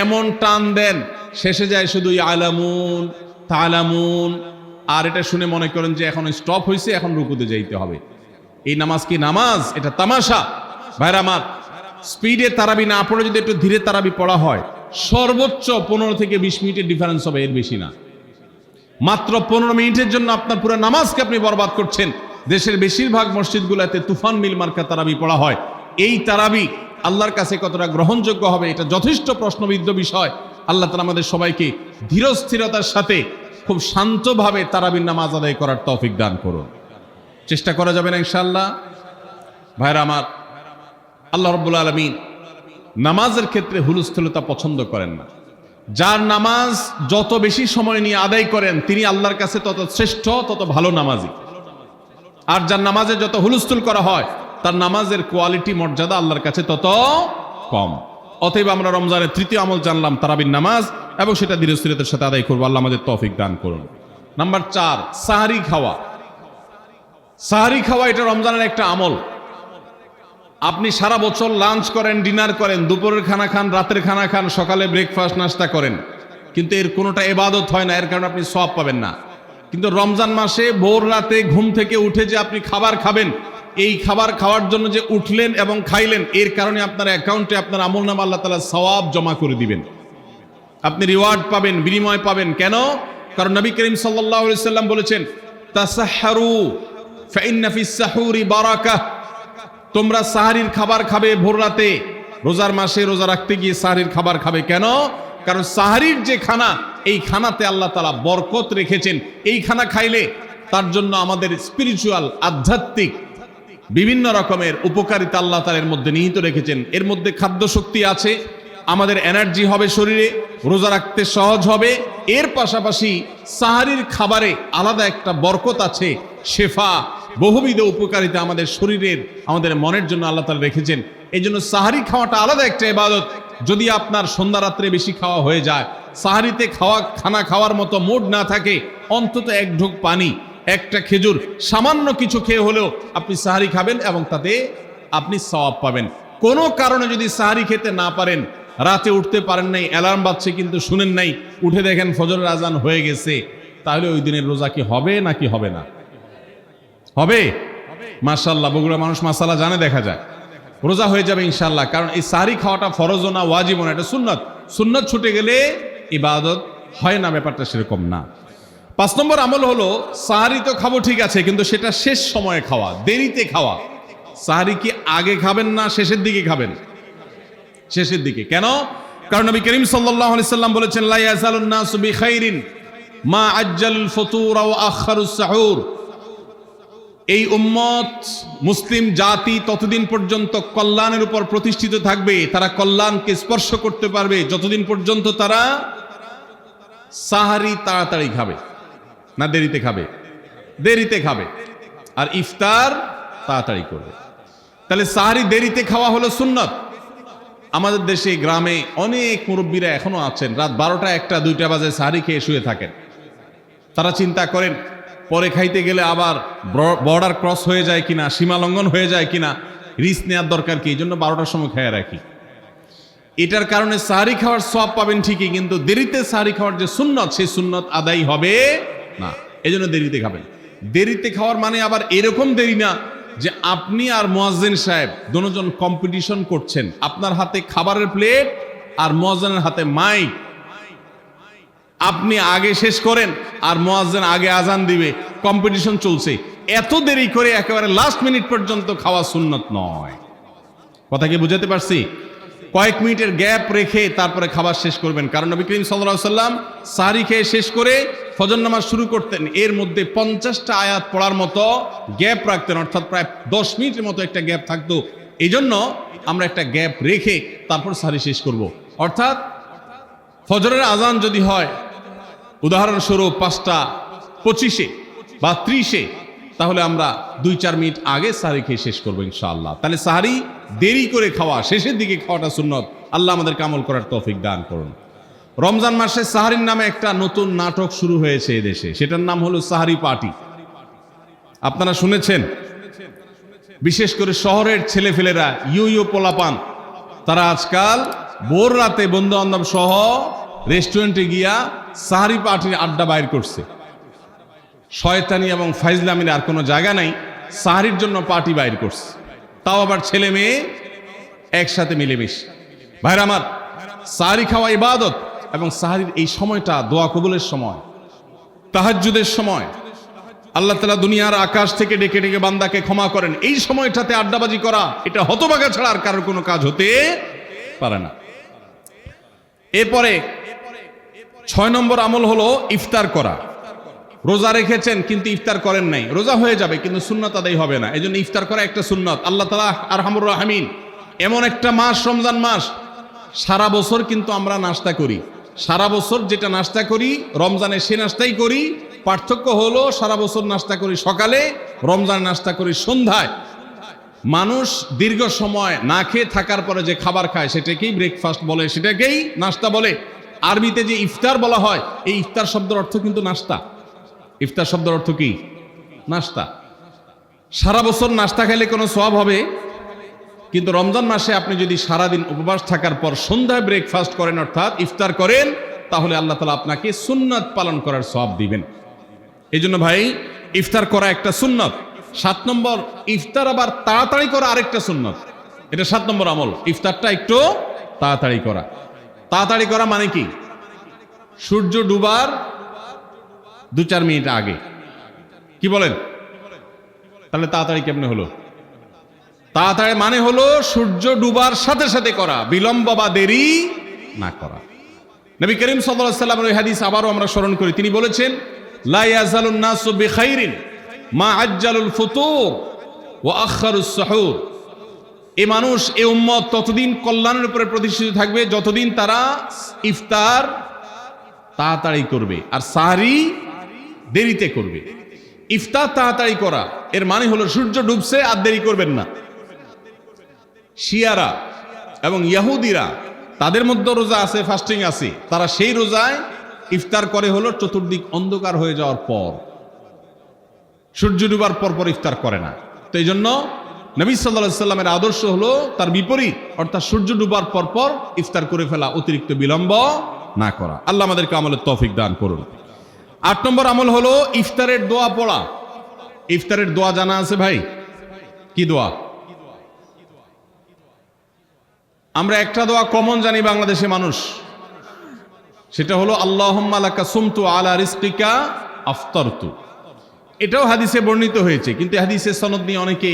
এমন টান দেন শেষে যায় শুধু ইয়ালামুন তালামুন, আর এটা শুনে মনে করেন যে এখন স্টপ হয়েছে, এখন রুকুতে যাইতে হবে। এই নামাজ কি নামাজ? এটা তামাশা। ভাইরা আমার, স্পিডে তারাবি না পড়ে যদি একটু ধীরে তারাবি পড়া হয়, সর্বোচ্চ 15 থেকে 20 মিনিটের ডিফারেন্স হবে, এর বেশি না। মাত্র 15 মিনিটের জন্য আপনার পুরো নামাজকে আপনি বরবাদ করছেন। দেশের বেশিরভাগ মসজিদগুলোতে তুফান মিল মার্কা তারাবি পড়া হয়। এই তারাবি আল্লাহর কাছে কতটা গ্রহণযোগ্য হবে, এটা যথেষ্ট প্রশ্নবিদ্ধ বিষয়। আল্লাহ তাআলা আমাদের সবাইকে ধীরস্থিরতার সাথে খুব শান্তভাবে তারাবির নামাজ আদায় করার তৌফিক দান করুন। চেষ্টা করা যাবে না ইনশাআল্লাহ? ভাইরা আমার, আল্লাহ রাব্বুল আলামিন নামাজের ক্ষেত্রে হুলস্থুলতা পছন্দ করেন না। যার নামাজ যত বেশি সময় নিয়ে আদায় করেন তিনি আল্লাহর কাছে তত শ্রেষ্ঠ, তত ভালো নামাজি। আর যার নামাজে যত হুলস্থুল করা হয় তার নামাজের কোয়ালিটি, মর্যাদা আল্লাহর কাছে তত কম। অতএব আমরা রমজানের তৃতীয় আমল জানলাম তারাবির নামাজ, এবং সেটা ধীরস্থিরতার সাথে আদায় করবো। আল্লাহ আমাদের তৌফিক দান করুন। নাম্বার 4, সাহারি খাওয়া। সাহারি খাওয়া এটা রমজানের একটা আমল। আপনি সারা বছর লাঞ্চ করেন, ডিনার করেন, দুপুরের খানা খান, রাতের খানা খান, সকালে ব্রেকফাস্ট নাস্তা করেন, কিন্তু এর কোনোটা ইবাদত হয় না, এর কারণে আপনি সওয়াব পাবেন না। কিন্তু রমজান মাসে ভোর রাতে ঘুম থেকে উঠে যে আপনি খাবার খাবেন, এই খাবার খাওয়ার জন্য যে উঠলেন এবং খাইলেন, এর কারণে আপনার অ্যাকাউন্টে আপনার আমলনামা আল্লাহ তাআলা সওয়াব জমা করে দিবেন। আপনি রিওয়ার্ড পাবেন, বিনিময় পাবেন। কেন? কারণ নবী করিম সাল্লাল্লাহু আলাইহি সাল্লাম বলেছেন, তাসাহহারু ফাইন্না ফিস সাহুরি বারাকাহ। তোমরা সাহারির খাবার খাবে ভোর রাতে। রোজার মাসে রোজা রাখতে গিয়ে সাহারির খাবার খাবে কেন? কারণ সাহারির যে খানা, এই খানাতে আল্লাহ তাআলা বরকত রেখেছেন। এই খানা খাইলে তার জন্য আমাদের স্পিরিচুয়াল, আধ্যাত্মিক বিভিন্ন রকমের উপকারিতা আল্লাহ তাআলা এর মধ্যে নিহিত রেখেছেন। এর মধ্যে খাদ্য শক্তি আছে, আমাদের এনার্জি হবে শরীরে, রোজা রাখতে সহজ হবে। এর পাশাপাশি সাহারির খাবারে আলাদা একটা বরকত আছে, শেফা, বহুবিধ উপকারিতা আমাদের শরীরের, আমাদের মনের জন্য আল্লাহ তাআলা রেখেছেন। এই জন্য সাহারি খাওয়াটা আলাদা একটা ইবাদত। যদি আপনার সন্ধ্যা রাত্রে বেশি খাওয়া হয়ে যায়, সাহারিতে খানা খাওয়ার মতো মুড না থাকে, অন্তত এক ঢোক পানি, একটা খেজুর, সামান্য কিছু খেয়ে হলেও আপনি সাহারি খাবেন এবং তাতে আপনি সওয়াব পাবেন। কোনো কারণে যদি সাহারি খেতে না পারেন, রাতে উঠতে পারেন নাই, অ্যালার্ম বাজছে কিন্তু শুনেন নাই, উঠে দেখেন ফজরের আজান হয়ে গেছে, তাহলে ওই দিনের রোজা কি হবে নাকি হবে না? হবে। মাশাআল্লাহ, বগুড়া মানুষ মাসালা জানে, দেখা যায় রোজা হয়ে যাবে ইনশাআল্লাহ। কারণ এই সাহারি খাওয়াটা ফরজও না, ওয়াজিবও না, এটা সুন্নাত। সুন্নাত ছুটে গেলে ইবাদত হয় না, ব্যাপারটা সেরকম না। 5 নম্বর আমল হলো, সাহারি তো খাবো ঠিক আছে, কিন্তু সেটা শেষ সময়ে খাওয়া, দেরিতে খাওয়া। সাহারি কি আগে খাবেন না শেষের দিকে খাবেন? শেষের দিকে। কেন? কারণ নবী করিম সাল্লাল্লাহু আলাইহি সাল্লাম বলেছেন, লা ইয়াজালুন নাসু বিখাইরিন মা আজ্জালুল ফুতুর ওয়া আখারুস সাহুর। এই উম্মত, মুসলিম জাতি ততদিন পর্যন্ত কল্যাণের উপর প্রতিষ্ঠিত থাকবে, তারা কল্যাণকে স্পর্শ করতে পারবে যতদিন পর্যন্ত তারা সাহারি তাড়াতাড়ি খাবে, না দেরিতে খাবে? দেরিতে খাবে। আর ইফতার তাড়াতাড়ি করবে। তাহলে সাহারি দেরিতে খাওয়া হলো সুন্নাত। আমাদের দেশে গ্রামে অনেক মুরব্বীরা এখনো আছেন, রাত 12টা, 1টা, 2টা বাজে সাহারি খেয়ে শুয়ে থাকেন। তারা চিন্তা করেন পরে খাইতে গেলে আবার বর্ডার ক্রস হয়ে যায় কিনা, সীমা লঙ্ঘন হয়ে যায় কিনা, রিস্ক নেওয়ার দরকার কি, এই জন্য 12টার সময় খেয়ে রাখি। এটার কারণে সাহারি খাওয়ার সওয়াব পাবেন ঠিকই, কিন্তু দেরিতে সাহারি খাওয়ার যে সুন্নত, সেই সুন্নত আদায় হবে না। এই জন্য দেরিতে খাবেন। দেরিতে খাওয়ার মানে আবার এরকম দেরি না যে আপনি আর মুয়াজ্জিন সাহেব দুজন কম্পিটিশন করছেন, আপনার হাতে খাবারের প্লেট আর মুয়াজ্জিনের হাতে মাইক, আপনি আগে শেষ করেন আর মুয়াজ্জিন আগে আজান দিবে, কম্পিটিশন চলছে। এত দেরি করে একেবারে লাস্ট মিনিট পর্যন্ত খাওয়া সুন্নত নয়। কথা কি বুঝাতে পারছি? কয়েক মিনিটের গ্যাপ রেখে তারপরে খাবার শেষ করবেন। কারণ নবী করিম সাল্লাল্লাহু আলাইহি সাল্লাম সাহরি খেয়ে শেষ করে ফজর নামাজ শুরু করতেন, এর মধ্যে 50টা আয়াত পড়ার মতো গ্যাপ রাখতেন, অর্থাৎ প্রায় 10 মিনিটের মতো একটা গ্যাপ থাকতো। এই জন্য আমরা একটা গ্যাপ রেখে তারপর সাহরি শেষ করব। অর্থাৎ ফজরের আজান যদি হয় উদাহরণস্বরূপ 5:25 বা 30, তাহলে আমরা 2-4 মিনিট আগে সাহরি খেয়ে শেষ করবো ইনশাআল্লাহ। তাহলে সাহরি দেরি করে খাওয়া, শেষের দিকে খাওয়াটা সুন্নত। আল্লাহ আমাদেরকে আমল করার তৌফিক দান করুন। রমজান মাসে সাহরির নামে একটা নতুন নাটক শুরু হয়েছে এদেশে, সেটার নাম হলো সাহরি পার্টি। আপনারা শুনেছেন? বিশেষ করে শহরের ছেলেফেলেরা, ইউ পোলাপান, তারা আজকাল ভোর রাতে বন্ধু বান্ধব সহ রেস্টুরেন্টে গিয়া সাহরি পার্টির আড্ডা বাইর করছে। শয়তানি এবং ফাইজলামির আর কোনো জায়গা নাই, সাহরির জন্য পার্টি বাইর করছে, তাও আবার ছেলে মেয়ে একসাথে মিলেমিশে। ভাইরা আমার, সাহরি খাওয়া ইবাদত, এবং সাহরির এই সময়টা দোয়া কবুলের সময়, তাহাজ্জুদের সময়। আল্লাহ তাআলা দুনিয়ার আকাশ থেকে ডেকে ডেকে বান্দাকে ক্ষমা করেন। এই সময়টাতে আড্ডাবাজি করা, এটা হতভাগা ছাড়া আর কারোর কোনো কাজ হতে পারে না। এরপরে 6 নম্বর আমল হলো ইফতার করা। রোজা রেখেছেন কিন্তু ইফতার করেন নাই, রোজা হয়ে যাবে কিন্তু সুন্নাত আদায় হবে না। এই জন্য ইফতার করা একটা সুন্নাত। আল্লাহ তাআলা আরহামুর রাহিমিন, এমন একটা মাস রমজান মাস, সারা বছর কিন্তু আমরা নাস্তা করি। সারা বছর যেটা নাস্তা করি রমজানে সে নাস্তাই করি। পার্থক্য হলো সারা বছর নাস্তা করি সকালে, রমজান নাস্তা করি সন্ধ্যায়। মানুষ দীর্ঘ সময় না খেয়ে থাকার পরে যে খাবার খায় সেটাকেই ব্রেকফাস্ট বলে, সেটাকেই নাস্তা বলে। আরবিতে যে ইফতার বলা হয়, এই ইফতার শব্দের অর্থ কিন্তু নাস্তা। ইফতার শব্দের অর্থ কি? নাস্তা। সারা বছর নাস্তা খেলে কোনো সওয়াব হবে, কিন্তু রমজান মাসে আপনি যদি সারাদিন উপবাস থাকার পর সন্ধ্যায় ব্রেকফাস্ট করেন, অর্থাৎ ইফতার করেন, তাহলে আল্লাহ তাআলা আপনাকে সুন্নাত পালন করার সওয়াব দিবেন। এই জন্য ভাই, ইফতার করা একটা সুন্নাত। 7 নম্বর, ইফতার আবার তাড়াতাড়ি করা আরেকটা সুন্নাত। এটা 7 নম্বর আমল, ইফতারটা একটু তাড়াতাড়ি করা। তাড়াতাড়ি করা মানে কি? সূর্য ডুবার 2-4 মিনিট আগে। কি বলেন? তাহলে তাড়াতাড়ি কেমনে হলো? তাড়াতাড়ি মানে হলো সূর্য ডুবার সাথে সাথে করা, বিলম্ব বা দেরি না করা। নবী করিম সাল্লাল্লাহু আলাইহি ওয়াসাল্লামের ওই হাদিস আবারও আমরা স্মরণ করি। তিনি বলেছেন, লা ইয়াজালুন নাসু বিখাইরিন মা আজ্জালুল ফুতুর ওয়া আখারুস সুহুর। এই মানুষ, এই উম্মত ততদিন কল্যাণের উপরে প্রতিষ্ঠিত থাকবে যতদিন তারা ইফতার তাড়াতাড়ি করবে আর সাহরি দেরিতে করবে। ইফতার তাড়াতাড়ি করা এর মানে হলো সূর্য ডুবছে আর দেরি করবেন না। শিয়ারা এবং ইহুদিরা, তাদের মধ্যে রোজা আছে, ফাস্টিং আছে, তারা সেই রোজায় ইফতার করে হলো চতুর্দিক অন্ধকার হয়ে যাওয়ার পর, সূর্য ডুবার পর পর ইফতার করে না। তো এই জন্য নবী সাল্লাল্লাহু আলাইহি সাল্লামের আদর্শ হলো তার বিপরীত, অর্থাৎ সূর্য ডুবার পর পর ইফতার করে ফেলা, অতিরিক্ত বিলম্ব না করা। আল্লাহ আমাদেরকে আমলের তৌফিক দান করুন। 8 নম্বর আমল হলো ইফতারের দোয়া পড়া। ইফতারের দোয়া জানা আছে ভাই? কি দোয়া? আমরা একটা দোয়া কমন জানি বাংলাদেশে মানুষ, সেটা হলো আল্লাহুম্মা লাকা সুমতু আলা রিজকিকা আফতারতু। এটাও হাদিসে বর্ণিত হয়েছে, কিন্তু হাদিসের সনদ নিয়ে অনেকে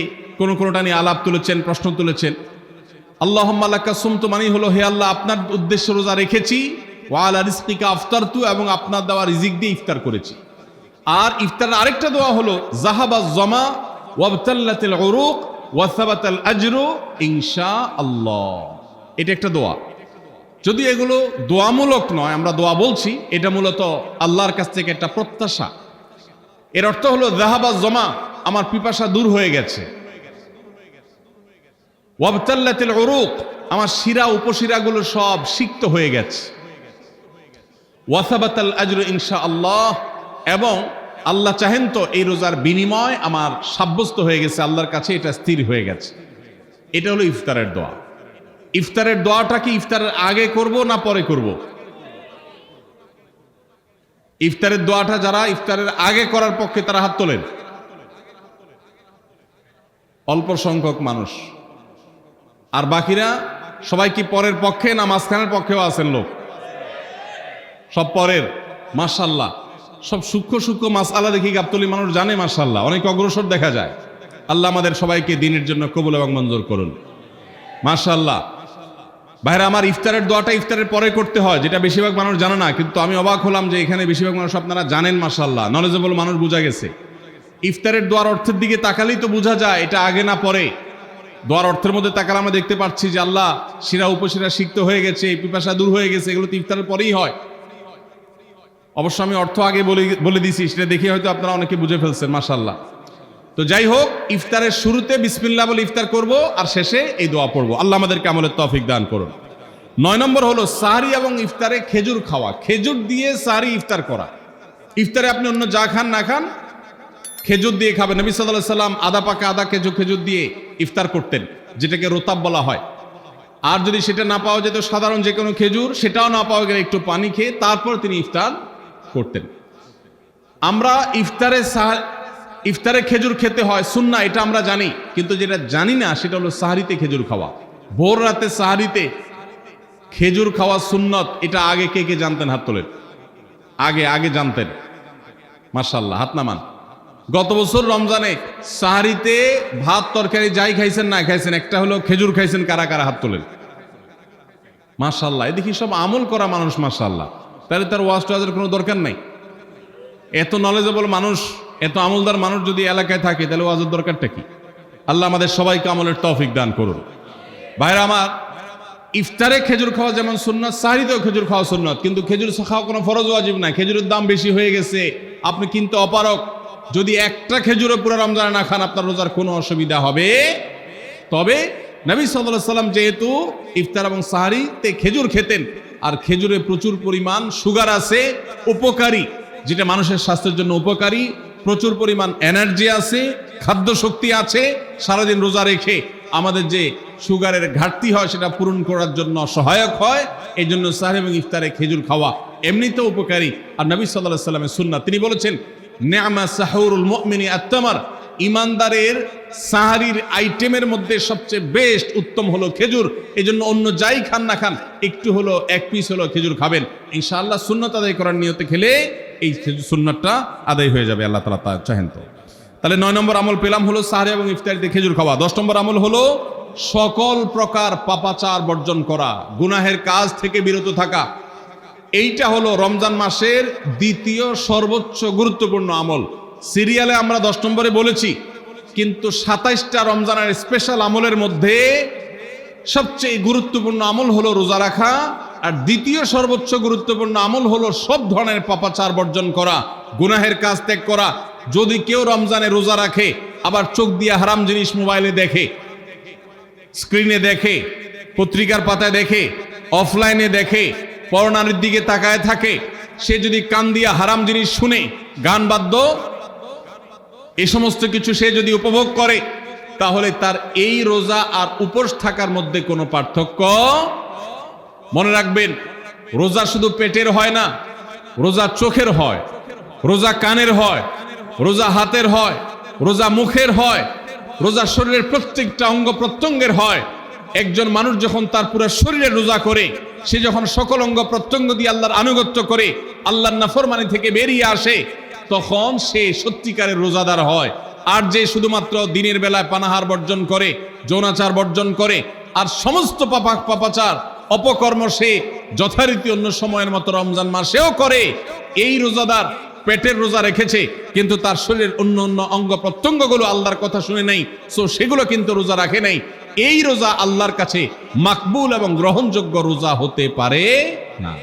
কোনোটা নিয়ে আলাপ তুলেছেন, প্রশ্ন তুলেছেন। আল্লাহুম্মা লাকা সুমতু মানে হলো, হে আল্লাহ, আপনার উদ্দেশ্যে রোজা রেখেছি, ওয়া আলা রিজকিকা আফতারতু, এবং আপনার দেওয়া রিজিক দিয়ে ইফতার করেছি। আর ইফতারের আরেকটা দোয়া হলো যাহাবাজ জামা ওয়াবতাল্লাতিল উরুক ওয়া সাবাতাল আজরু ইনশাআল্লাহ। এটা একটা দোয়া। যদি এগুলো দোয়ামূলক নয়, আমরা দোয়া বলছি, এটা মূলত আল্লাহর কাছ থেকে একটা প্রত্যাশা। এর অর্থ হলো যাহাবাজ জামা, আমার পিপাসা দূর হয়ে গেছে। ওয়াবতাল্লাতিল উরুক, আমার শিরা উপশিরাগুলো সব সিক্ত হয়ে গেছে। ওয়া সাবাতাল আজরু ইনশাআল্লাহ, এবং আল্লাহ চাহেন তো এই রোজার বিনিময় আমার সাব্যস্ত হয়ে গেছে আল্লাহর কাছে, এটা স্থির হয়ে গেছে। এটা হলো ইফতারের দোয়া। ইফতারের দোয়াটা কি ইফতারের আগে করব না পরে করব? ইফতারের দোয়াটা যারা ইফতারের আগে করার পক্ষে তারা হাত তোলেন। অল্প সংখ্যক মানুষ। আর বাকিরা সবাই কি পরের পক্ষে না মাঝখানের পক্ষেও আছেন লোক? সব পরের। মাশাআল্লাহ সব সূক্ষ্ম সূক্ষ্ম মাসআলা দেখি গাবতলী মানুষ জানে মাশাআল্লাহ, অনেক অগ্রসর দেখা যায়। আল্লাহ আমাদের সবাইকে দিনের জন্য কবুল এবং মঞ্জুর করুন মাশাআল্লাহ। ভাইরা আমার, ইফতারের দোয়াটা ইফতারের পরে করতে হয়, যেটা বেশিরভাগ মানুষ জানে না, কিন্তু আমি অবাক হলাম যে এখানে বেশিরভাগ মানুষ আপনারা জানেন মাশাআল্লাহ, নলেজেবল মানুষ, বোঝা গেছে। ইফতারের দোয়ার অর্থের দিকে তাকালেই তো বোঝা যায় এটা আগে না পরে। দোয়ার অর্থের মধ্যে তাকালে আমরা দেখতে পাচ্ছি যে আল্লাহ শিরা উপশিরা সিক্ত হয়ে গেছে, পিপাসা দূর হয়ে গেছে, এগুলো তো ইফতারের পরেই হয়। অবশ্য আমি অর্থ আগে বলে দিছি, সেটা দেখে হয়তো আপনারা অনেকে বুঝে ফেলছেন মাশাআল্লাহ। তো যাই হোক, ইফতারের শুরুতে বিসমিল্লাহ বলে ইফতার করব, আর শেষে এই দোয়া পড়বো। আল্লাহ আমাদেরকে আমলের তৌফিক দান করুন। 9 নম্বর হলো সাহরি এবং ইফতারে খেজুর খাওয়া, খেজুর দিয়ে সাহরি ইফতার করা। ইফতারে আপনি অন্য যা খান না খান, খেজুর দিয়ে খাবেন। নবী সাল্লাল্লাহু আলাইহি সাল্লাম আদা পাকা আদা খেজুর দিয়ে ইফতার করতেন, যেটাকে রোতাব বলা হয়। আর যদি সেটা না পাওয়া যেত, সাধারণ যে কোনো খেজুর, সেটাও না পাওয়া গেলে একটু পানি খেয়ে তারপর তিনি ইফতার করতেন। আমরা ইফতারে খেজুর খেতে হয় সুন্নাহ, এটা আমরা জানি, কিন্তু যেটা জানি না সেটা হলো সাহরিতে খেজুর খাওয়া। ভোর রাতে সাহরিতে খেজুর খাওয়া সুন্নত, এটা আগে কে কে জানতেন? হাত তোলেন। আগে জানতেন মাশাআল্লাহ, হাত নামান। গত বছর রমজানে সাহরিতে ভাত তরকারি যাই খাইছেন না খাইছেন, একটা হলো খেজুর খাইছেন, কারা কারা হাত তোলেন মাশাআল্লাহ। এদিকে সব আমল করা মানুষ মাশাআল্লাহ, তাহলে তার ওয়াজ টোয়াজের কোনো দরকার নাই। এত নলেজেবল মানুষ, এত আমলদার মানুষ যদি এলাকায় থাকে, তাহলে ওয়াজের দরকারটা কি? আল্লাহ আমাদের সবাইকে আমলের তৌফিক দান করুন। ভাইরা আমার, ইফতারে খেজুর খাওয়া যেমন সুন্নাত, সাহরিতেও খেজুর খাওয়া সুন্নাত, কিন্তু খেজুর খাওয়া কোনো ফরজ ওয়াজিব না। খেজুরের দাম বেশি হয়ে গেছে, আপনি কিনতে অপারগ। যদি একটা খেজুরও পুরো রমজানে না খান, আপনার রোজার কোনো অসুবিধা হবে। তবে নবী সাল্লাল্লাহু আলাইহি সাল্লাম যেহেতু ইফতার এবং সাহরিতে খেজুর খেতেন, আর খেজুরে প্রচুর পরিমাণ সুগার আছে, উপকারী, যেটা মানুষের স্বাস্থ্যের জন্য উপকারী, প্রচুর পরিমাণ এনার্জি আছে, খাদ্য শক্তি আছে, সারাদিন রোজা রেখে আমাদের যে সুগারের ঘাটতি হয় সেটা পূরণ করার জন্য সহায়ক হয়। এই জন্য সাহরি এবং ইফতারে খেজুর খাওয়া এমনিতেও উপকারী। আর নবী সাল্লাল্লাহু আলাইহি সাল্লামের সুন্নাত, তিনি বলেছেন নি'মা সাহুরুল মুমিনি আত-তামার, ইমানদারের সাহারির আইটেমের মধ্যে সবচেয়ে বেস্ট উত্তম হলো খেজুর। এই জন্য অন্য যাই খান না খান, একটু হলো, এক পিস হলো খেজুর খাবেন, ইনশাআল্লাহ সুন্নাত আদায় করার নিয়তে খেলে এই সুন্নাতটা আদায় হয়ে যাবে, আল্লাহ তাআলা তা চাহেন তো। তাহলে 9 নম্বর আমল পেলাম হলো সাহরি এবং ইফতারিতে খেজুর খাওয়া। 10 নম্বর আমল হলো সকল প্রকার পাপাচার বর্জন করা, গুনাহের কাজ থেকে বিরত থাকা। এইটা হলো রমজান মাসের দ্বিতীয় সর্বোচ্চ গুরুত্বপূর্ণ আমল। সিরিয়ালে আমরা 10 নম্বরে বলেছি, কিন্তু 27টা রমজানের স্পেশাল আমলের মধ্যে সবচেয়ে গুরুত্বপূর্ণ আমল হলো রোজা রাখা, আর দ্বিতীয় সর্বোচ্চ গুরুত্বপূর্ণ আমল হলো সব ধরনের পাপাচার বর্জন করা, গুনাহের কাজ ত্যাগ করা। যদি কেউ রমজানে রোজা রাখে, আবার চোখ দিয়ে হারাম জিনিস মোবাইলে দেখে, স্ক্রিনে দেখে, পত্রিকার পাতায় দেখে, অফলাইনে দেখে, পরনারীর দিকে তাকায় থাকে, সে যদি কান দিয়ে হারাম জিনিস শুনে, গান বাদ্য, এই সমস্ত কিছু সে যদি উপভোগ করে, তাহলে তার এই রোজা আর উপোস থাকার মধ্যে কোনো পার্থক্য। মনে রাখবেন, রোজা শুধু পেটের হয় না, রোজা চোখের হয়, রোজা কানের হয়, রোজা হাতের হয়, রোজা মুখের হয়, রোজা শরীরের প্রত্যেকটা অঙ্গ প্রত্যঙ্গের হয়। একজন মানুষ যখন তার পুরো শরীরের রোজা করে, সে যখন সকল অঙ্গ প্রত্যঙ্গ দিয়ে আল্লাহর আনুগত্য করে, আল্লাহর নাফরমানি থেকে বেরিয়ে আসে, তখন সে সত্যিকারের রোজাদার হয়। আর যে শুধুমাত্র দিনের বেলায় পানাহার বর্জন করে, যৌনাচার বর্জন করে, আর সমস্ত পাপাচার অপকর্ম সে যথারীতি অন্য সময়ের মতো রমজান মাসেও করে, এই রোজাদার পেটের রোজা রেখেছে, কিন্তু তার শরীরের অন্য অন্য অঙ্গ প্রত্যঙ্গগুলো আল্লাহর কথা শুনে নাই, সো সেগুলো কিন্তু রোজা রাখে নাই। এই রোজা আল্লাহর কাছে মাকবুল এবং গ্রহণযোগ্য রোজা হতে পারে না।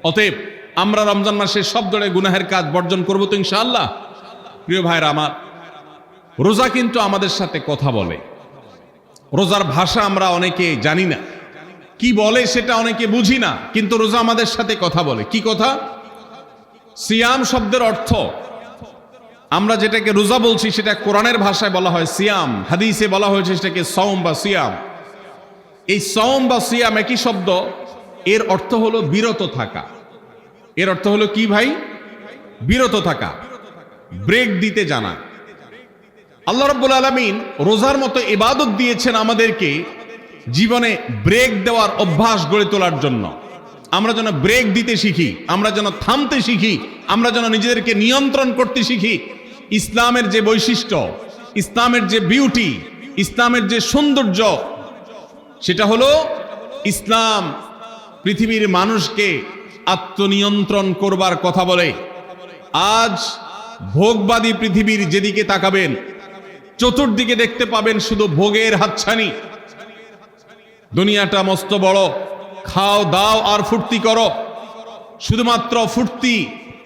অতএব আমরা রমজান মাসে সব ধরনের গুনাহের কাজ বর্জন করবো তো ইনশাআল্লাহ। প্রিয় ভাইরা আমার, রোজা কিন্তু আমাদের সাথে কথা বলে। রোজার ভাষা আমরা অনেকে জানি না, কি বলে সেটা অনেকে বুঝি না, কিন্তু রোজা আমাদের সাথে কথা বলে। কি কথা? সিয়াম শব্দের অর্থ, আমরা যেটাকে রোজা বলছি সেটা কোরআনের ভাষায় বলা হয় সিয়াম, হাদিসে বলা হয়েছে সেটাকে সওম বা সিয়াম। এই সওম বা সিয়াম একই শব্দ, এর অর্থ হলো বিরত থাকা। এর অর্থ হলো কি ভাই? বিরত থাকা, ব্রেক দিতে জানা। আল্লাহ রাব্বুল আলামিন রোজার মতো ইবাদত দিয়েছেন আমাদেরকে জীবনে ব্রেক দেওয়ার অভ্যাস গড়ে তোলার জন্য। আমরা যেন ব্রেক দিতে শিখি, আমরা যেন থামতে শিখি, আমরা যেন নিজেদেরকে নিয়ন্ত্রণ করতে শিখি। ইসলামের যে বৈশিষ্ট্য, ইসলামের যে বিউটি, ইসলামের যে সৌন্দর্য, সেটা হলো ইসলাম পৃথিবীর মানুষকে আত্মনিয়ন্ত্রণ করবার কথা বলে। আজ ভোগবাদী পৃথিবীর যেদিকে তাকাবেন, চতুর্দিকে দেখতে পাবেন শুধু ভোগের হাতছানি। দুনিয়াটা মস্ত বড়, খাও দাও আর ফুর্তি করো, শুধুমাত্র ফুর্তি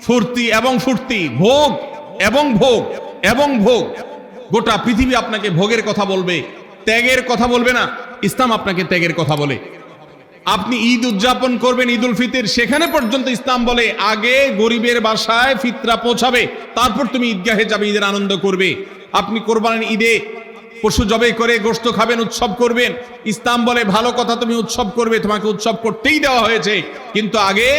ফুর্তি এবং ফুর্তি, ভোগ এবং ভোগ এবং ভোগ। গোটা পৃথিবী আপনাকে ভোগের কথা বলবে, ত্যাগের কথা বলবে না। ইসলাম আপনাকে ত্যাগের কথা বলে। আপনি ঈদ উদযাপন করবেন, ঈদ উল ফিতর, সেখানে পর্যন্ত ইসলাম বলে আগে গরিবের বাসায় ফিতরা পৌঁছাবে, তারপর তুমি ঈদগাহে যাবে, ঈদের আনন্দ করবে। আপনি কোরবানির ঈদে পশু জবাই করে গোশত খাবেন, উৎসব করবেন। ইসলাম বলে ভালো কথা, তুমি উৎসব করবে, তোমাকে উৎসব করতেই দেওয়া হয়েছে, কিন্তু আগে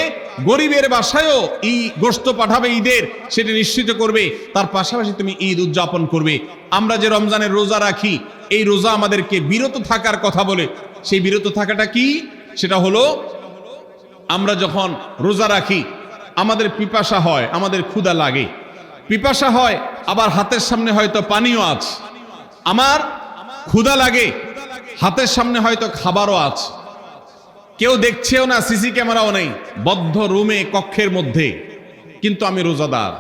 গরিবের বাসায়ও এই গোশত পাঠাবে ঈদের, সেটা নিশ্চিত করবে, তার পাশাপাশি তুমি ঈদ উদযাপন করবে। আমরা যে রমজানের রোজা রাখি, এই রোজা আমাদেরকে বিরত থাকার কথা বলে। সেই বিরত থাকাটা কি? সেটা হলো আমরা যখন রোজা রাখি আমাদের পিপাসা হয়, আমাদের ক্ষুধা লাগে, পিপাসা হয়, আবার হাতের সামনে হয়তো পানিও আছে, আমার ক্ষুধা লাগে, হাতের সামনে হয়তো খাবারও আছে, কেউ দেখছেও না, সিসি ক্যামেরাও নেই, বদ্ধ রুমে কক্ষের মধ্যে, কিন্তু আমি রোজাদার।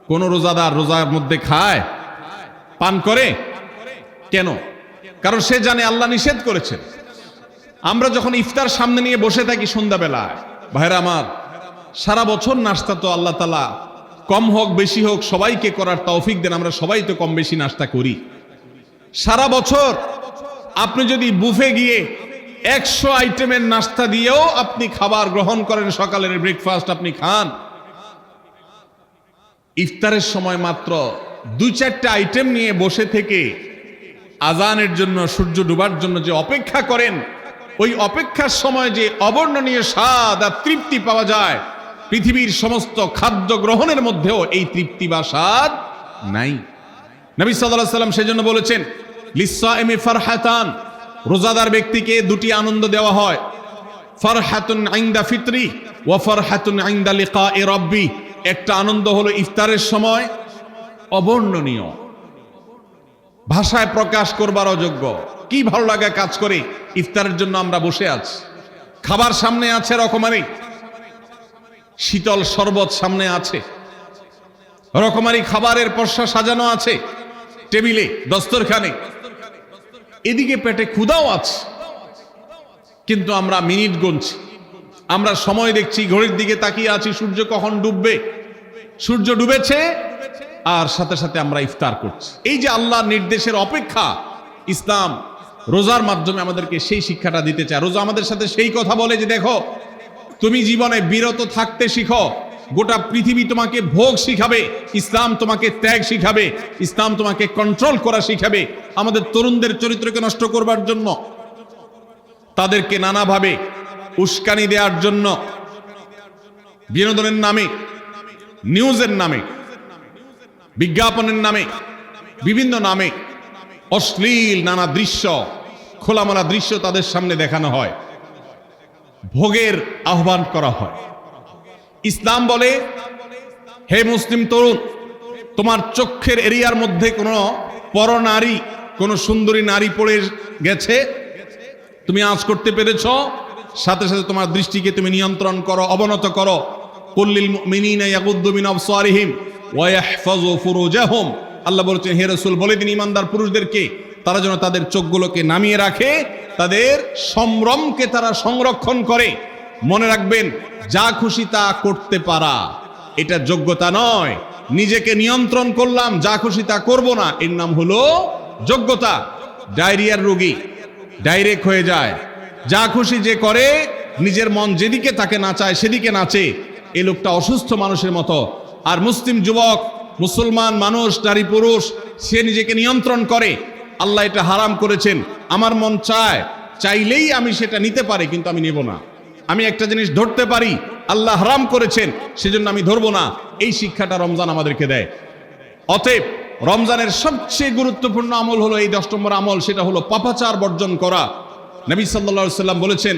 কোন রোজাদার রোজার মধ্যে খায়, পান করে? কেন? কারণ সে জানে আল্লাহ নিষেধ করেছেন। আমরা যখন ইফতার সামনে নিয়ে বসে থাকি সন্ধ্যাবেলায়, ভাইরা আমার, সারা বছর নাস্তা তো আল্লাহ তাআলা কম হোক বেশি হোক সবাইকে করার তৌফিক দেন, আমরা সবাই তো কম বেশি নাস্তা করি। সারা বছর আপনি যদি বুফে গিয়ে 100 আইটেমের নাস্তা দিয়েও আপনি খাবার গ্রহণ করেন, সকালের ব্রেকফাস্ট আপনি খান, ইফতারের সময় মাত্র 2-4টা আইটেম নিয়ে বসে থেকে আজানের জন্য, সূর্য ডুবার জন্য যে অপেক্ষা করেন, ওই অপেক্ষার সময় যে অবর্ণনীয় স্বাদ আর তৃপ্তি পাওয়া যায়, পৃথিবীর সমস্ত খাদ্য গ্রহণের মধ্যেও এই তৃপ্তি বা স্বাদ নাই। নবী সাল্লাল্লাহু আলাইহি ওয়াসাল্লাম সেজন্য বলেছেন, লিসসাইমি ফারহাতান, রোজাদার ব্যক্তিকে দুটি আনন্দ দেওয়া হয়, ফারহাতুন ইনদা ফিতরি ওয়া ফারহাতুন ইনদা লিকাই রাব্বি। একটা আনন্দ হলো ইফতারের সময়, অবর্ণনীয়, ভাষায় প্রকাশ করবার অযোগ্য। কি ভালো লাগা কাজ করে, ইফতারের জন্য আমরা বসে আছি, খাবার সামনে আছে, রকমারি শীতল শরবত সামনে আছে, রকমারি খাবারের পসরা সাজানো আছে টেবিলে, দস্তরখানে, এদিকে পেটে ক্ষুধাও আছে, কিন্তু আমরা মিনিট গুনছি, আমরা সময় দেখছি, ঘড়ির দিকে তাকিয়ে আছি, সূর্য কখন ডুববে। সূর্য ডুবেছে আর সাথে সাথে আমরা ইফতার করছি। এই যে আল্লাহর নির্দেশের অপেক্ষা, ইসলাম রোজার মাধ্যমে আমাদেরকে সেই শিক্ষাটা দিতে চায়। রোজা আমাদের সাথে সেই কথা বলে যে দেখো, তুমি জীবনে বিরত থাকতে শিখো, গোটা পৃথিবী তোমাকে ভোগ শিখাবে, ইসলাম তোমাকে ত্যাগ শিখাবে, ইসলাম তোমাকে কন্ট্রোল করা শিখাবে। আমাদের তরুণদের চরিত্রকে নষ্ট করবার জন্য, তাদেরকে নানাভাবে উস্কানি দেওয়ার জন্য, বিনোদনের নামে, নিউজের নামে, বিজ্ঞাপনের নামে, বিভিন্ন নামে অশ্লীল নানা দৃশ্য, খোলামেলা দৃশ্য তাদের সামনে দেখানো হয়, ভোগের আহ্বান করা হয়। ইসলাম বলে, হে মুসলিম তরুণ, তোমার চোখের এরিয়ার মধ্যে কোনো পরনারী, কোনো সুন্দরী নারী পড়ে গেছে, তুমি আঁচ করতে পেরেছ, সাথে সাথে তোমার দৃষ্টিকে তুমি নিয়ন্ত্রণ করো, অবনত করো। কুল্লিল মুমিনিনা ইয়াগুদ্দু মিন আবসারিহিম ওয়া ইয়াহফাযু ফুরুজাহুম। আল্লাহ বলেছেন, হে রাসূল বলে দিন ইমানদার পুরুষদেরকে, তারা যেন তাদের চোখগুলোকে নামিয়ে রাখে, তাদের সম্ভ্রমকে তারা সংরক্ষণ করে। মনে রাখবেন, যা খুশি তা করতে পারা এটা যোগ্যতা নয়। নিজেকে নিয়ন্ত্রণ করলাম, যা খুশি তা করব না, এর নাম হলো যোগ্যতা। ডায়রিয়ার রোগী ডাইরেক্ট হয়ে যায়, যা খুশি যে করে, নিজের মন যেদিকে তাকে নাচায় সেদিকে নাচে, এই লোকটা অসুস্থ মানুষের মতো। আর মুসলিম যুবক, মুসলমান মানুষ, নারী পুরুষ, সে নিজেকে নিয়ন্ত্রণ করে। আল্লাহ এটা হারাম করেছেন, আমার মন চায়, চাইলেই আমি সেটা নিতে পারি, কিন্তু আমি নেব না। আমি একটা জিনিস ধরতে পারি, আল্লাহ হারাম করেছেন, সেজন্য আমি ধরবো না। এই শিক্ষাটা রমজান আমাদেরকে দেয়। অতএব রমজানের সবচেয়ে গুরুত্বপূর্ণ আমল হলো এই 10 নম্বর আমল, সেটা হলো পাপাচার বর্জন করা। নবী সাল্লাল্লাহু আলাইহি ওয়াসাল্লাম বলেছেন,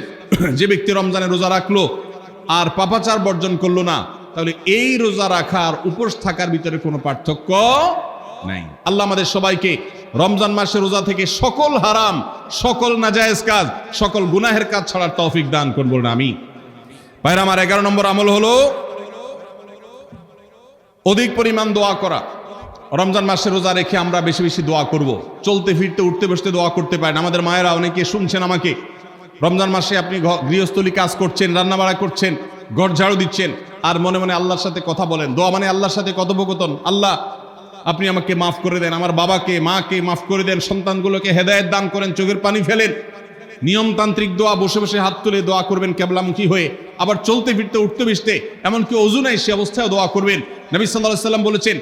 যে ব্যক্তি রমজানে রোজা রাখলো আর পাপাচার বর্জন করলো না, তাহলে এই রোজা রাখার উপোস থাকার ভিতরে কোনো পার্থক্য নাই। আল্লাহ আমাদের সবাইকে রমজান মাসে রোজা থেকে সকল হারাম, সকল নাজায়েজ কাজ, সকল গুনাহের কাজ ছাড়ার তৌফিক দান করুন, বলুন আমিন। ভাইরা আমার 11 নম্বর আমল হলো অধিক পরিমাণ দোয়া করা। রমজান মাসে রোজা রেখে আমরা বেশি বেশি দোয়া করব। চলতে ফিরতে উঠতে বসতে দোয়া করতে পারেন। আমাদের মায়েরা অনেকে শুনছেন আমাকে, রমজান মাসে আপনি গৃহস্থলী কাজ করছেন, রান্না বাড়া করছেন, ঘর ঝাড়ু দিচ্ছেন, আর মনে মনে আল্লাহর সাথে কথা বলেন। দোয়া মানে আল্লাহর সাথে কথোপকথন। আল্লাহ আপনি আমাকে মাফ করে দেন, আমার বাবাকে মাকে মাফ করে দেন, সন্তানগুলোকে হেদায়েত দান করেন, চোখের পানি ফেলেন। নিয়মতান্ত্রিক দোয়া, বসে বসে হাত তুলে দোয়া করবেন কেবলামুখী হয়ে। আবার চলতে ফিরতে উঠতে বসতে, এমনকি ওযু নাই সে অবস্থায় দোয়া করবেন। নবী সাল্লাল্লাহু আলাইহি সাল্লাম বলেছেন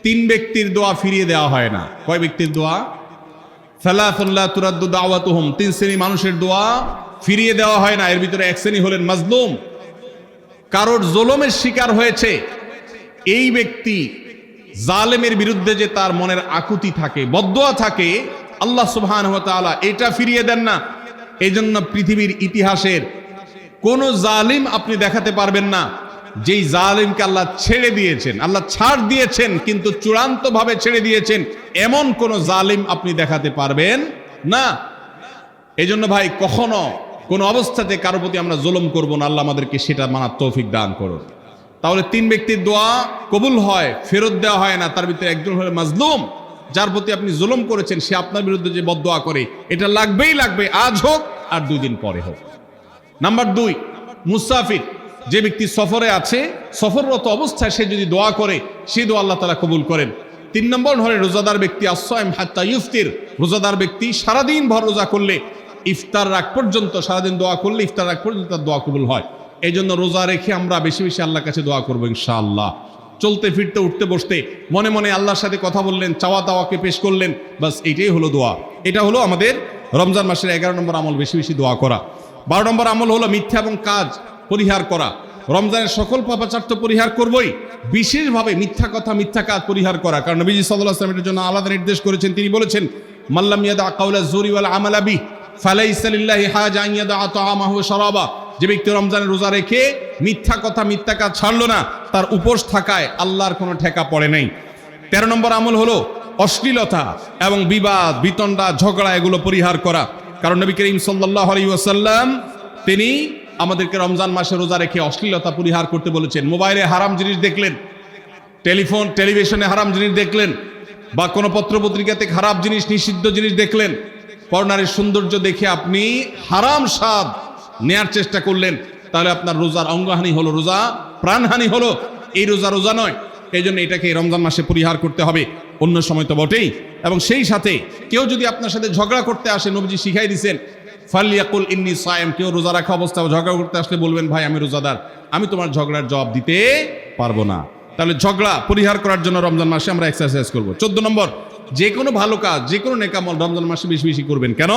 3 ব্যক্তির দোয়া ফিরিয়ে দেওয়া হয় না। কয় ব্যক্তির দোয়া? সালাতুন লা তুরাদ্দু দাওয়াতুহুম, 3 শ্রেণী মানুষের দোয়া ফিরিয়ে দেওয়া হয় না। এর ভিতরে এক শ্রেণী হলেন মাজলুম, কারোর জুলুমের শিকার হয়েছে। এই ব্যক্তি জালেমের বিরুদ্ধে যে তার মনের আকুতি থাকে, বদদোয়া থাকে, আল্লাহ সুবহানাহু ওয়া তাআলা এটা ফিরিয়ে দেন না। এই জন্য পৃথিবীর ইতিহাসের কোন জালিম আপনি দেখাতে পারবেন না যেই জালিমকে আল্লাহ ছেড়ে দিয়েছেন, আল্লাহ ছাড় দিয়েছেন কিন্তু চূড়ান্ত ভাবে ছেড়ে দিয়েছেন, এমন কোন জালিম আপনি দেখাতে পারবেন না। এই জন্য ভাই কখনো কোন অবস্থাতে কারো প্রতি আমরা জুলুম করব না। আল্লাহ আমাদেরকে সেটা মানার তৌফিক দান করুন। তাহলে 3 ব্যক্তির দোয়া কবুল হয়, ফেরত দেওয়া হয় না। তার ভিতরে একজন হলো মাজলুম, যার প্রতি আপনি জুলুম করেছেন, সে আপনার বিরুদ্ধে যে বদদোয়া করে, এটা লাগবেই লাগবে, আজ হোক আর 2 দিন পরে হোক। নাম্বার 2, মুসাফির, যে ব্যক্তি সফরে আছে, সফররত অবস্থায় সে যদি দোয়া করে, সে দোয়া আল্লাহ তাআলা কবুল করেন। 3 নম্বর হলো রোজাদার ব্যক্তি, as-সাইম হাত্তা ইফতির, রোজাদার ব্যক্তি সারাদিন ভর রোজা করলে ইফতার রাগ পর্যন্ত, সারাদিন দোয়া করলে ইফতার রাগ পর্যন্ত তার দোয়া কবুল হয়। এই জন্য রোজা রেখে আমরা বেশি বেশি আল্লাহর কাছে দোয়া করবো ইনশাআল্লাহ। চলতে ফিরতে উঠতে বসতে মনে মনে আল্লাহর সাথে কথা বললেন, চাওয়া দাওয়াকে পেশ করলেন, বাস এইটাই হলো দোয়া। এটা হলো আমাদের রমজান মাসের 11 নম্বর আমল, বেশি বেশি দোয়া করা। 12 নম্বর আমল হলো মিথ্যা এবং কাজ পরিহার করা। রমজানের সকল পাপাচার তো পরিহার করবই, বিশেষভাবে মিথ্যা কথা, মিথ্যা কাজ পরিহার করা। কারণ নবীজি সাল্লাল্লাহু আলাইহি ওয়াসাল্লাম এর জন্য আলাদা নির্দেশ করেছেন। তিনি বলেছেন, মাল্লাম ইয়াদা কাওলা যুরি ওয়াল আমালা বিহি ফালাইসা লিল্লাহি হাজা আন ইয়াদা তাআমাহু ওয়া শারাবা। যে ব্যক্তি রমজানের রোজা রেখে মিথ্যা কথা, মিথ্যা কাজ ছাড়লো না, তার উপোস থাকায় আল্লাহর কোনো ঠেকা পড়ে নাই। 13 নম্বর আমল হলো অশ্লীলতা এবং বিবাদ, বিতণ্ডা, ঝগড়া, এগুলো পরিহার করা। কারণ নবী করিম সাল্লাল্লাহু আলাইহি ওয়াসাল্লাম তিনি আমাদেরকে রমজান মাসে রোজা রেখে অশ্লীলতা পরিহার করতে বলেছেন। মোবাইলে হারাম জিনিস দেখলেন, টেলিভিশনে হারাম জিনিস দেখলেন, বা কোনো পত্রপত্রিকাতে খারাপ জিনিস, নিষিদ্ধ জিনিস দেখলেন, পর্নারীর সৌন্দর্য দেখে আপনি হারাম স্বাদ নেয়ার চেষ্টা করলেন, তাহলে আপনার রোজার অঙ্গহানি হলো, রোজা প্রাণহানি হলো। এই রোজা নয়। এই জন্য এটাকে রমজান মাসে পরিহার করতে হবে, অন্য সময় তো বটেই। এবং সেই সাথে কেউ যদি আপনার সাথে ঝগড়া করতে আসে, নবীজি শিখাই দিয়েছেন, ফালিয়াকুল ইন্নী সায়েম, কেউ রোজা রাখা অবস্থায় ঝগড়া করতে আসলে বলবেন, ভাই আমি রোজাদার, আমি তোমার ঝগড়ার জবাব দিতে পারবো না। তাহলে ঝগড়া পরিহার করার জন্য রমজান মাসে আমরা এক্সারসাইজ করব। 14 নম্বর, যে কোনো ভালো কাজ, যে কোনো নেকামল রমজান মাসে বেশি বেশি করবেন। কেন?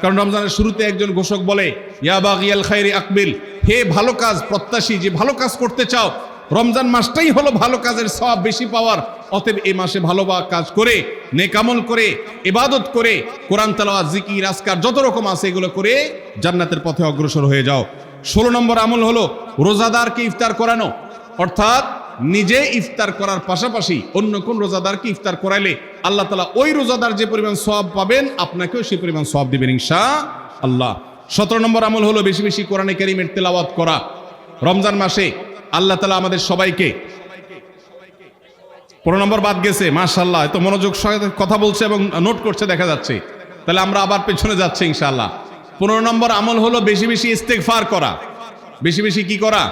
কারণ রমজানের শুরুতে একজন ঘোষক বলে, ইয়া বাগিয়াল খায়রি আকবিল, হে ভালো কাজ প্রত্যাশী, যে ভালো কাজ করতে চাও, রমজান মাসটাই হলো ভালো কাজের সওয়াব বেশি পাওয়ার। অতএব এই মাসে ভালো কাজ করে, নেকামল করে, ইবাদত করে, কোরআন তেলাওয়াত, জিকির, আজকার যত রকম আছে এগুলো করে জান্নাতের পথে অগ্রসর হয়ে যাও। 16 নম্বর আমল হলো রোজাদারকে ইফতার করানো, অর্থাৎ নিজে ইফতার করার পাশাপাশি অন্য কোন রোজাদারকে ইফতার করাইলে আল্লাহ তাআলা ওই রোজাদার যে পরিমাণ সওয়াব পাবেন, আপনাকেও সেই পরিমাণ সওয়াব দিবেন ইনশাআল্লাহ। 17 নম্বর আমল হলো বেশি বেশি কোরআনে কারীমের তেলাওয়াত করা। রমজান মাসে আল্লাহ তাআলা আমাদের সবাইকে, 15 নম্বর বাদ গেছে, মাশাআল্লাহ, এত মনোযোগ সহকারে কথা বলছে এবং নোট করছে দেখা যাচ্ছে। তাহলে আমরা আবার পেছনে যাচ্ছি ইনশাআল্লাহ। 15 নম্বর আমল হলো বেশি বেশি ইস্তেগফার করা। বেশি বেশি কি করা?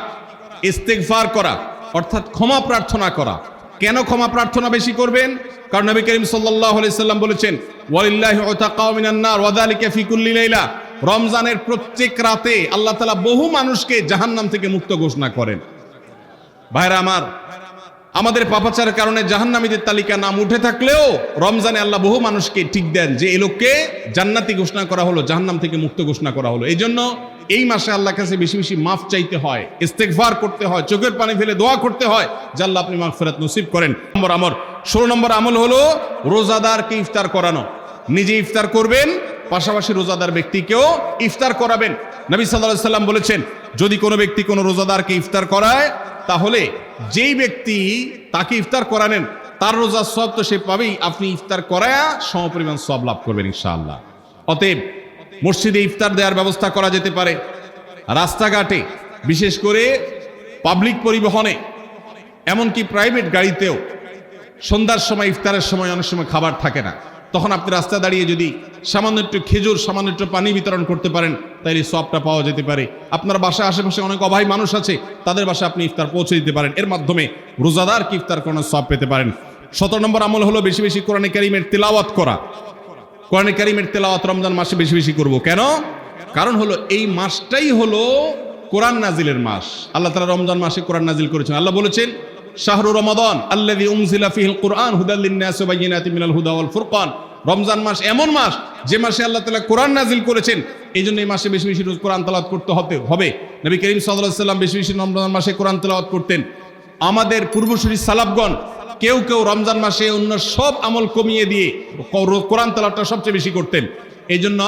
ইস্তেগফার করা, অর্থাৎ ক্ষমা প্রার্থনা করা। কেন ক্ষমা প্রার্থনা বেশি করবেন? কারণ নবী করিম সাল্লাল্লাহু আলাইহি সাল্লাম বলেছেন, ওয়ালিল্লাহি উতাকাউ মিনান নার ওয়া যালিকা ফি কুল্লি লাইলা। রমজানের প্রত্যেক রাতে আল্লাহ তাআলা বহু মানুষকে জাহান্নাম থেকে মুক্ত ঘোষণা করেন। ভাইরা আমার, আমাদের পাপাচারের কারণে জাহান্নামীদের তালিকা নাম উঠে থাকলেও রমজানে আল্লাহ বহু মানুষকে ঠিক দেন যে এই লোককে জান্নাতি ঘোষণা করা হলো, জাহান্নাম থেকে মুক্ত ঘোষণা করা হলো। এই জন্য এই মাসে আল্লাহর কাছে বেশি বেশি মাফ চাইতে হয়, ইস্তেগফার করতে হয়, চোখের পানি ফেলে দোয়া করতে হয় যে আল্লাহ আপনি মাগফিরাত নসিব করেন। 16 নম্বর আমল হলো রোজাদারকে ইফতার করানো। নিজে ইফতার করবেন, পাশাপাশি রোজাদার ব্যক্তিকেও ইফতার করাবেন। নবী সাল্লাল্লাহু আলাইহি সাল্লাম বলেছেন, যদি কোনো ব্যক্তি কোনো রোজাদারকে ইফতার করায়, তাহলে যেই ব্যক্তি তাকে ইফতার করানেন তার রোজার সওয়াব তো সে পাবেই, আপনি ইফতার করায়া সমপরিমাণ সওয়াব লাভ করবেন ইনশাআল্লাহ। অতএব মসজিদে ইফতার দেওয়ার ব্যবস্থা করা যেতে পারে, রাস্তাঘাটে, বিশেষ করে পাবলিক পরিবহনে, এমনকি প্রাইভেট গাড়িতেও সন্ধ্যার সময়, ইফতারের সময় অনেক সময় খাবার থাকে না, তখন আপনি রাস্তায় দাঁড়িয়ে যদি সামান্য একটু খেজুর, সামান্য একটু পানি বিতরণ করতে পারেন, তাইলে সওয়াবটা পাওয়া যেতে পারে। আপনার বাসা আশেপাশে অনেক অভাবী মানুষ আছে, তাদের বাসায় আপনি ইফতার পৌঁছে দিতে পারেন, এর মাধ্যমে রোজাদারকে ইফতার করানোর সওয়াব পেতে পারেন। 17 নম্বর আমল হলো বেশি বেশি কোরআনে কারীমের তেলাওয়াত করা। কোরআনে কারীমের তেলাওয়াত রমজান মাসে বেশি বেশি করব। কেন? কারণ হলো এই মাসটাই হলো কোরআন নাজিলের মাস। আল্লাহ তাআলা রমজান মাসে কোরআন নাজিল করেছেন। আল্লাহ বলেছেন, শাহরু রমাদান আল্লাযী উনজিলা ফীহিল কুরআন হুদাল লিন-নাস ওয়া বায়িনাতিন মিনাল হুদা ওয়াল ফুরকান। রমজান মাস এমন মাস যে মাসে আল্লাহ তাআলা কোরআন নাজিল করেছেন, এই জন্য এই মাসে বেশি বেশি কোরআন তেলাওয়াত করতে হবে। নবী করিম সাল্লাল্লাহু আলাইহি ওয়াসাল্লাম বেশি বেশি রমজান মাসে কোরআন তেলাওয়াত করতেন। আমাদের পূর্বসূরি সালাফগণ কেউ কেউ রমজান মাসে অন্য সব আমল কমিয়ে দিয়ে কোরআন তেলাওয়াতটা সবচেয়ে বেশি করতেন। এই জন্য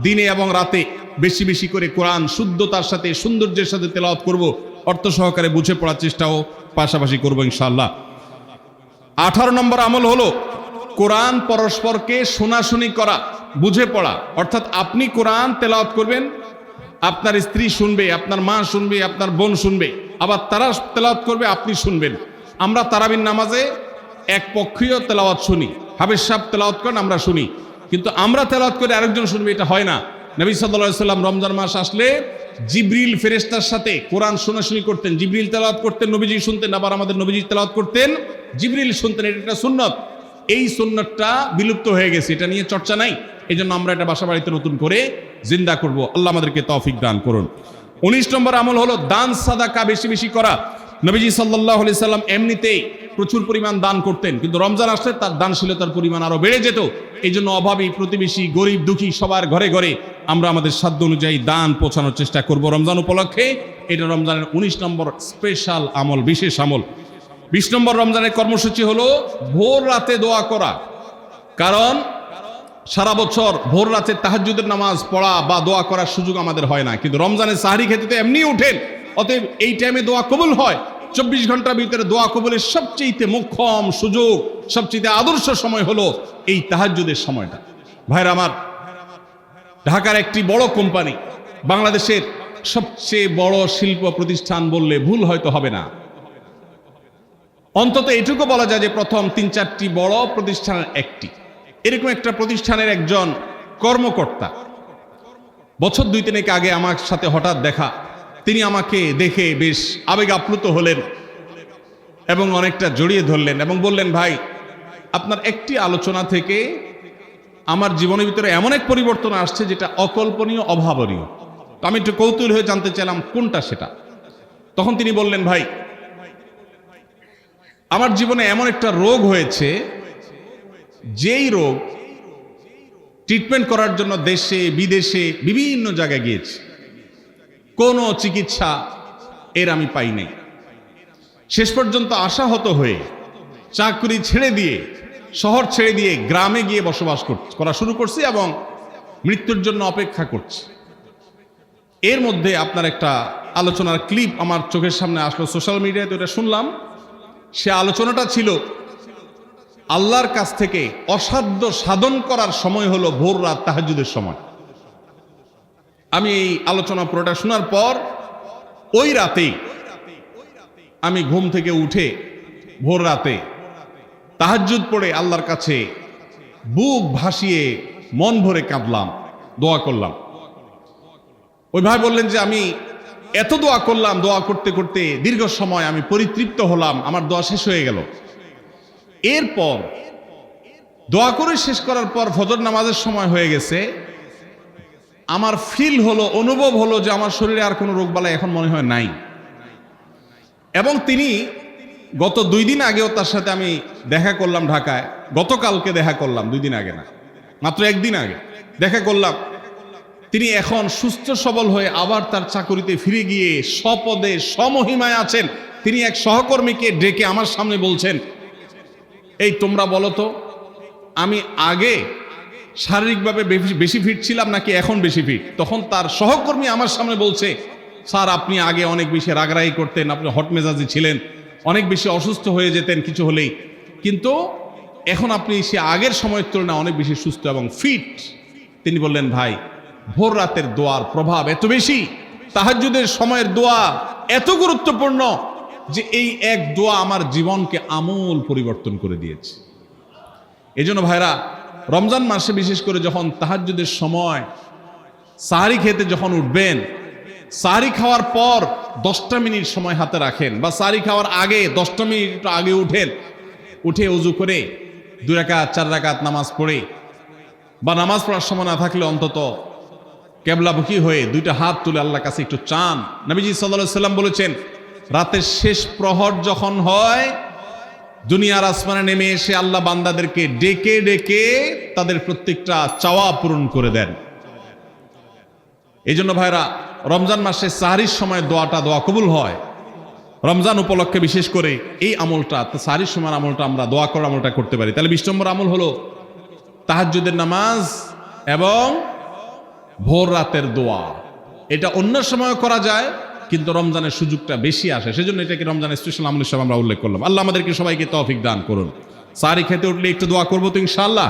দিনে এবং রাতে বেশি বেশি করে কোরআন শুদ্ধতার সাথে, সৌন্দর্যের সাথে তেলাওয়াত করব, অর্থ সহকারে বুঝে পড়ার চেষ্টাও পাশাপাশি করব ইনশাআল্লাহ। 18 নম্বর আমল হলো কোরআন পরস্পরকে শোনাশুনি করা, বুঝে পড়া। অর্থাৎ আপনি কোরআন তেলাওয়াত করবেন, আপনার স্ত্রী শুনবে, আপনার মা শুনবে, আপনার বোন শুনবে, আবার তারা তেলাওয়াত করবে, আপনি শুনবেন। আমরা তারাবির নামাজে এক পক্ষীয় তেলাওয়াত শুনি, হাফেজ সাহেব তেলাওয়াত করেন, আমরা শুনি, কিন্তু আমরা তেলাওয়াত করে আরেকজন শুনবে, এটা হয় না। নবী সাল্লাল্লাহু আলাইহি ওয়াসাল্লাম রমজান মাস আসলে জিবরিল ফেরেশতার সাথে কোরআন শোনাশুনি করতেন। জিবরিল তেলাওয়াত করতেন, নবীজি শুনতেন, আবার আমাদের নবীজি তেলাওয়াত করতেন, জিবরিল শুনতেন। এটা একটা সুন্নত। এই সুন্নতটা বিলুপ্ত হয়ে গেছে, এটা নিয়ে চর্চা নাই। এই জন্য আমরা এটা বাসা বাড়িতে নতুন করে জিন্দা করব। আল্লাহ আমাদেরকে তৌফিক দান করুন। 19 নম্বর আমল হলো দান সাদাকা বেশি বেশি করা। নবীজি সাল্লাল্লাহু আলাইহি সাল্লাম এমনিতেই প্রচুর পরিমাণ দান করতেন, কিন্তু রমজান আসলে তার দানশীলতার পরিমাণ আরো বেড়ে যেত। এই জন্য অভাবী, প্রতিবেশী, গরিব দুঃখী সবার ঘরে ঘরে আমরা আমাদের সাধ্য অনুযায়ী দান পৌঁছানোর চেষ্টা করব রমজান উপলক্ষে। এটা রমজানের 19 নম্বর স্পেশাল আমল, বিশেষ আমল। 20 নম্বর রমজানের কর্মসূচি হলো ভোর রাতে দোয়া করা। কারণ সারা বছর ভোর রাতে তাহাজ্জুদের নামাজ পড়া বা দোয়া করার সুযোগ আমাদের হয় না, কিন্তু রমজানের সাহরি খেতে তো এমনি উঠেন। অতএব এই টাইমে দোয়া কবুল হয়। 24 ঘন্টার ভিতরে দোয়া কবুলের সবচেয়ে মোক্ষম সুযোগ, সবচেয়ে আদর্শ সময় হলো এই তাহাজ্জুদের সময়টা। ভাইরা আমার, ঢাকার একটি বড় কোম্পানি, বাংলাদেশের সবচেয়ে বড় শিল্প প্রতিষ্ঠান বললে ভুল হয়তো হবে না, অন্তত এটুকু বলা যায় যে প্রথম 3-4টি বড় প্রতিষ্ঠানের একটি। এরকম একটা প্রতিষ্ঠানের একজন কর্মকর্তা বছর 2-3 আগে আমার সাথে হঠাৎ দেখা। তিনি আমাকে দেখে বেশ আবেগ আপ্লুত হলেন এবং অনেকটা জড়িয়ে ধরলেন এবং বললেন, ভাই, আপনার একটি আলোচনা থেকে আমার জীবনের ভিতরে এমন এক পরিবর্তন আসছে যেটা অকল্পনীয়, অভাবনীয়। তো আমি একটু কৌতূহল হয়ে জানতে চাইলাম কোনটা সেটা। তখন তিনি বললেন, ভাই, আমার জীবনে এমন একটা রোগ হয়েছে, যেই রোগ ট্রিটমেন্ট করার জন্য দেশে বিদেশে বিভিন্ন জায়গায় গিয়েছি, কোনো চিকিৎসা এর আমি পাই নাই। শেষ পর্যন্ত আশাহত হয়ে চাকরি ছেড়ে দিয়ে, শহর ছেড়ে দিয়ে গ্রামে গিয়ে বসবাস করা শুরু করছি এবং মৃত্যুর জন্য অপেক্ষা করছি। এর মধ্যে আপনার একটা আলোচনার ক্লিপ আমার চোখের সামনে আসলো সোশ্যাল মিডিয়াতে, ওটা শুনলাম। সে আলোচনাটা ছিল আল্লাহর কাছ থেকে অসাধ্য সাধন করার সময় হলো ভোর রাত তাহাজ্জুদের সময়। আমি এই আলোচনা পুরোটা শোনার পর ওই রাতেই আমি ঘুম থেকে উঠে ভোর রাতে তাহাজ্জুদ পড়ে আল্লাহর কাছে বুক ভাসিয়ে মন ভরে কাঁদলাম, দোয়া করলাম। ওই ভাই বললেন যে আমি এত দোয়া করলাম, দোয়া করতে করতে দীর্ঘ সময় আমি পরিতৃপ্ত হলাম, আমার দোয়া শেষ হয়ে গেল। এরপর দোয়া করে শেষ করার পর ফজর নামাজের সময় হয়ে গেছে। আমার ফিল হলো, অনুভব হলো যে আমার শরীরে আর কোনো রোগবালাই এখন মনে হয় নাই। এবং তিনি গত 2 দিন আগেও তার সাথে আমি দেখা করলাম ঢাকায়, গতকালকে দেখা করলাম, 2 দিন আগে না, মাত্র 1 দিন আগে দেখা করলাম। তিনি এখন সুস্থ সবল হয়ে আবার তার চাকরিতে ফিরে গিয়ে স্বপদে স্বমহিমায় আছেন। তিনি এক সহকর্মীকে ডেকে আমার সামনে বলছেন, এই তোমরা বলো তো, আমি আগে শারীরিকভাবে বেশি ফিট ছিলাম নাকি এখন বেশি ফিট? তখন তার সহকর্মী আমার সামনে বলছে, স্যার আপনি আগে অনেক বেশি রাগরাগি করতেন, আপনি হট মেজাজি ছিলেন, অনেক বেশি অসুস্থ হয়ে যেতেন কিছু হলেই, কিন্তু এখন আপনি সে আগের সময়ের তুলনায় অনেক বেশি সুস্থ এবং ফিট। তিনি বললেন, ভাই ভোর রাতের দোয়ার প্রভাব এত বেশি, তাহাজ্জুদের সময়ের দোয়া এত গুরুত্বপূর্ণ যে এই এক দোয়া আমার জীবনকে আমূল পরিবর্তন করে দিয়েছে। এই জন্য ভাইরা, রমজান মাসে বিশেষ করে যখন তাহাজ্জুদের সময় সাহারি খেতে যখন উঠবেন, সাহারি খাওয়ার পর 10টা মিনিট সময় হাতে রাখেন, বা সাহারি খাওয়ার আগে 10টা মিনিট আগে উঠেন, উঠে ওযু করে 2 রাকাত 4 রাকাত নামাজ পড়ে, বা নামাজ পড়ার সময় না থাকলে অন্তত কেবলামুখী হয়ে 2টা হাত তুলে আল্লাহর কাছে একটু চান। নবীজি সাল্লাল্লাহু আলাইহি সাল্লাম বলেছেন, রাতের শেষ প্রহর যখন হয়, দুনিয়ার আসমানে নেমে এসে আল্লাহ বান্দাদেরকে ডেকে ডেকে তাদের প্রত্যেকটা চাওয়া পূরণ করে দেন। এই জন্য ভাইরা, রমজান মাসে সাহরির সময় দোয়া কবুল হয়। রমজান উপলক্ষে বিশেষ করে এই আমলটা, সাহরির সময় আমলটা, আমরা দোয়া করার আমলটা করতে পারি। তাহলে 20 নম্বর আমল হলো তাহাজ্জুদের নামাজ এবং ভোর রাতের দোয়া। এটা অন্য সময় করা যায়, কিন্তু রমজানের সুযোগটা বেশি আসে, সেজন্য এটাকে রমজানের স্পেশাল আমল হিসেবে আমরা উল্লেখ করলাম। আল্লাহ আমাদেরকে সবাইকে তৌফিক দান করুন। সাহরি খেতে উঠলে একটু দোয়া করবো তো ইনশাআল্লাহ,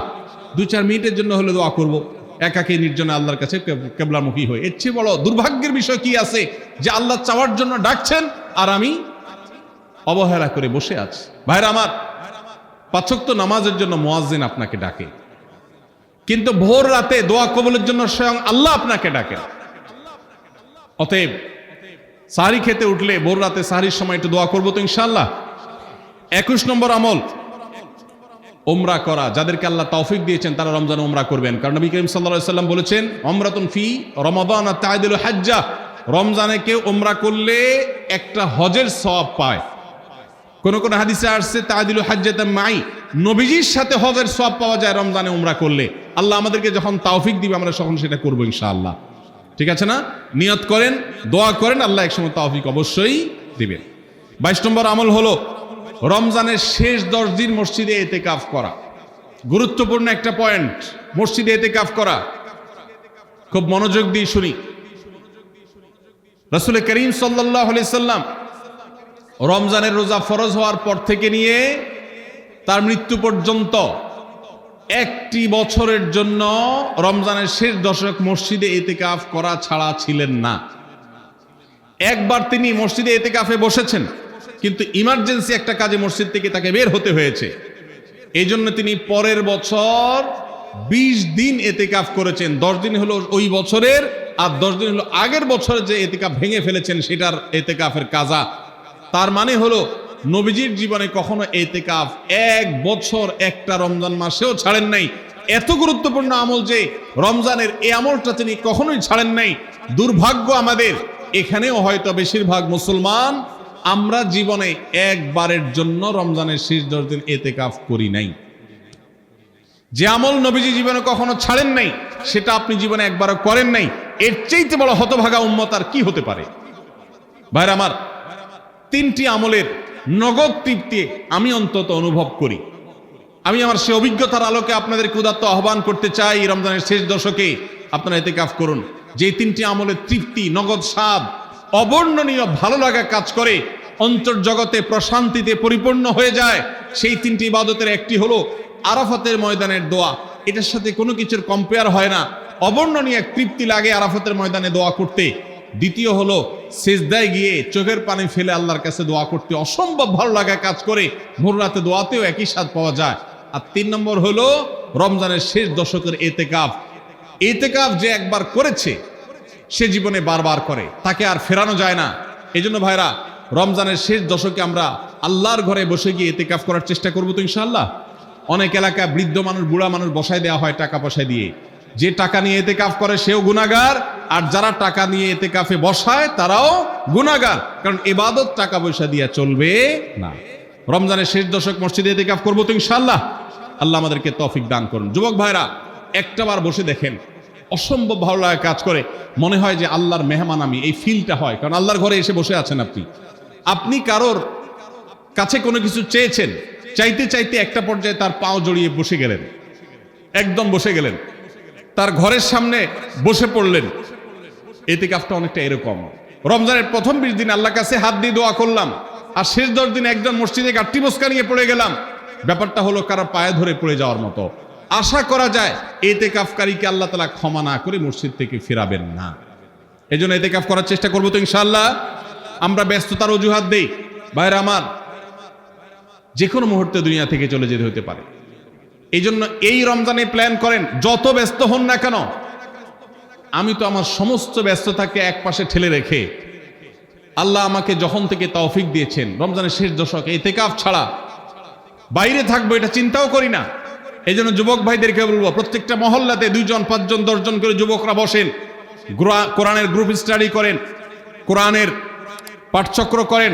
2-4 মিনিটের জন্য হলে দোয়া করবো, একাকী নির্জনে আল্লাহর কাছে কেবলামুখী হয়ে। এর চেয়ে বড় দুর্ভাগ্যের বিষয় কি আছে যে আল্লাহ চাওয়ার জন্য ডাকছেন আর আমি অবহেলা করে বসে আছি। ভাইরা আমার, 5 ওয়াক্ত নামাজের জন্য মুয়াজ্জিন আপনাকে ডাকে, কিন্তু ভোর রাতে দোয়া কবুলের জন্য স্বয়ং আল্লাহ আপনাকে ডাকেন। অতএব সাহরি খেতে উঠলে ভোর রাতে সাহরির সময় একটু দোয়া করবো তো ইনশাআল্লাহ। 21 নম্বর আমল, উমরা করা। যাদেরকে আল্লাহ তৌফিক দিয়েছেন তারা রমজানে উমরা করবেন, কারণ নবী করিম সাল্লাল্লাহু আলাইহি ওয়াসাল্লাম বলেছেন, উমরাতুন ফি রমাদান তা'দিলু হাজ্জা। রমজানে কেউ উমরা করলে একটা হজের সওয়াব পায়। কোন কোন হাদিসে আসছে তা'দিলু হাজ্জাতাম মাই, নবীজির সাথে হজের সওয়াব পাওয়া যায় রমজানে উমরা করলে। আল্লাহ আমাদেরকে যখন তৌফিক দিবে আমরা তখন সেটা করব ইনশাআল্লাহ। ঠিক আছে না? নিয়ত করেন, দোয়া করেন, আল্লাহ একসময় তৌফিক অবশ্যই দিবেন। 22 নম্বর আমল হলো রমজানের শেষ 10 দিন মসজিদে ইতিকাফ করা। গুরুত্বপূর্ণ একটা পয়েন্ট, মসজিদে ইতিকাফ করা। খুব মনোযোগ দিয়ে শুনি। রাসূল করিম সাল্লাল্লাহু আলাইহি সাল্লাম রমজানের রোজা ফরজ হওয়ার পর থেকে নিয়ে তার মৃত্যু পর্যন্ত 1টি বছরের জন্য রমজানের শেষ দশক মসজিদে ইতিকাফ করা ছাড়া ছিলেন না। একবার তিনি মসজিদে ইতিকাফে বসেছেন, কিন্তু ইমার্জেন্সি একটা কাজে মসজিদ থেকে তাকে বের হতে হয়েছে। এই জন্য তিনি পরের বছর 20 দিন ইতিকাফ করেছেন। 10 দিন হলো ওই বছরের, আর 10 দিন হলো আগের বছরে যে ইতিকাফ ভেঙে ফেলেছেন সেটার ইতিকাফের কাজা। তার মানে হলো নবীজির জীবনে কখনো ইতিকাফ 1 বছর একটা রমজান মাসেও ছাড়েন নাই। এত গুরুত্বপূর্ণ আমল যে রমজানের এই আমলটা তিনি কখনোই ছাড়েন নাই। দুর্ভাগ্য আমাদের, এখানেও হয়তো বেশিরভাগ মুসলমান আমরা জীবনে একবারের জন্য রমজানের শেষ 10 দিন ইতিকাফ করি নাই। যে আমল নবীজি জীবনে কখনো ছাড়েন নাই সেটা আপনি জীবনে একবারও করেন নাই, এর চাইতে বড় হতভাগা উম্মত আর কি হতে পারে? ভাইরা আমার, 3টি আমলের নগদ তৃপ্তি আমি অন্তত অনুভব করি। আমি আমার সে অভিজ্ঞতার আলোকে আপনাদেরকে উদাত্ত আহ্বান করতে চাই, রমজানের শেষ দশকে আপনারা ইতিকাফ করুন। যে 3টি আমলের তৃপ্তি, নগদ স্বাদ, অবর্ণনীয় ভালো লাগা কাজ করে, অন্তর্জগতে প্রশান্তিতে পরিপূর্ণ হয়ে যায়, সেই 3টি ইবাদতের একটি হলো আরাফাতের ময়দানের দোয়া। এটার সাথে কোনো কিছুর কম্পেয়ার হয় না। অবর্ণনীয় এক তৃপ্তি লাগে আরাফাতের ময়দানে দোয়া করতে। দ্বিতীয় হলো সিজদায় গিয়ে চোখের পানি ফেলে আল্লাহর কাছে দোয়া করতে অসম্ভব ভালো লাগা কাজ করে। ভোর রাতে দোয়াতেও একই স্বাদ পাওয়া যায়। আর 3 নম্বর হলো রমজানের শেষ দশকের ইতিকাফ। ইতিকাফ যে একবার করেছে সে জীবনে বারবার করে, তাকে আর ফেরানো যায় না। এই জন্য ভাইরা, রমজানের শেষ দশকে আমরা আল্লাহর ঘরে বসে গিয়ে ইতিকাফ করার চেষ্টা করবো তো ইনশাআল্লাহ। অনেক এলাকায় বৃদ্ধ মানুষ, বুড়া মানুষ বসায় দেওয়া হয় টাকা পয়সা দিয়ে। যে টাকা নিয়ে ইতিকাফ করে সেও গুনাহগার, আর যারা টাকা নিয়ে ইতিকাফে বসায় তারাও গুনাহগার, কারণ ইবাদত টাকা পয়সা দিয়ে চলবে না। রমজানের শেষ দশক মসজিদে ইতিকাফ করবো তো ইনশাআল্লাহ। আল্লাহ আমাদেরকে তৌফিক দান করুন। যুবক ভাইরা, একটাবার বসে দেখেন, অসম্ভব ভালো লাগা কাজ করে, মনে হয় যে আল্লাহর মেহমান আমি, এই ফিলটা হয়। কারণ আল্লাহর ঘরে এসে বসে আছেন আপনি কারোর কাছে কোনো কিছু চেয়েছেন, চাইতে চাইতে একটা পর্যায়ে তার পাও জড়িয়ে বসে গেলেন, একদম বসে গেলেন, তার ঘরের সামনে বসে পড়লেন। ইতিকাফটা অনেকটা এরকম। রমজানের প্রথম 20 দিন আল্লাহর কাছে হাত দিয়ে দোয়া করলাম, আর শেষ 10 দিন একজন মসজিদে গাঠি বসকা নিয়ে পড়ে গেলাম, ব্যাপারটা হলো কারো পায়ে ধরে পড়ে যাওয়ার মতো। আশা করা যায় ইতিকাফকারীকে আল্লাহ তাআলা ক্ষমা না করে মসজিদ থেকে ফেরাবেন না। এজন্য ইতিকাফ করার চেষ্টা করবো তো ইনশাআল্লাহ। আমরা ব্যস্ততার অজুহাত দেই, ভাইরা আমার, যে কোনো মুহূর্তে দুনিয়া থেকে চলে যেতে হতে পারে। এই জন্য এই রমজানে প্ল্যান করেন, যত ব্যস্ত হন না কেন। আমি তো আমার সমস্ত ব্যস্ততাকে এক পাশে ঠেলে রেখে আল্লাহ আমাকে যখন থেকে তৌফিক দিয়েছেন, রমজানের শেষ দশকে ইতিকাফ ছাড়া বাইরে থাকবো এটা চিন্তাও করি না। এই জন্য যুবক ভাইদেরকে বলবো, প্রত্যেকটা মহল্লাতে 2 জন 5 জন 10 জন করে যুবকরা বসেন, কোরআনের গ্রুপ স্টাডি করেন, কোরআনের পাঠচক্র করেন,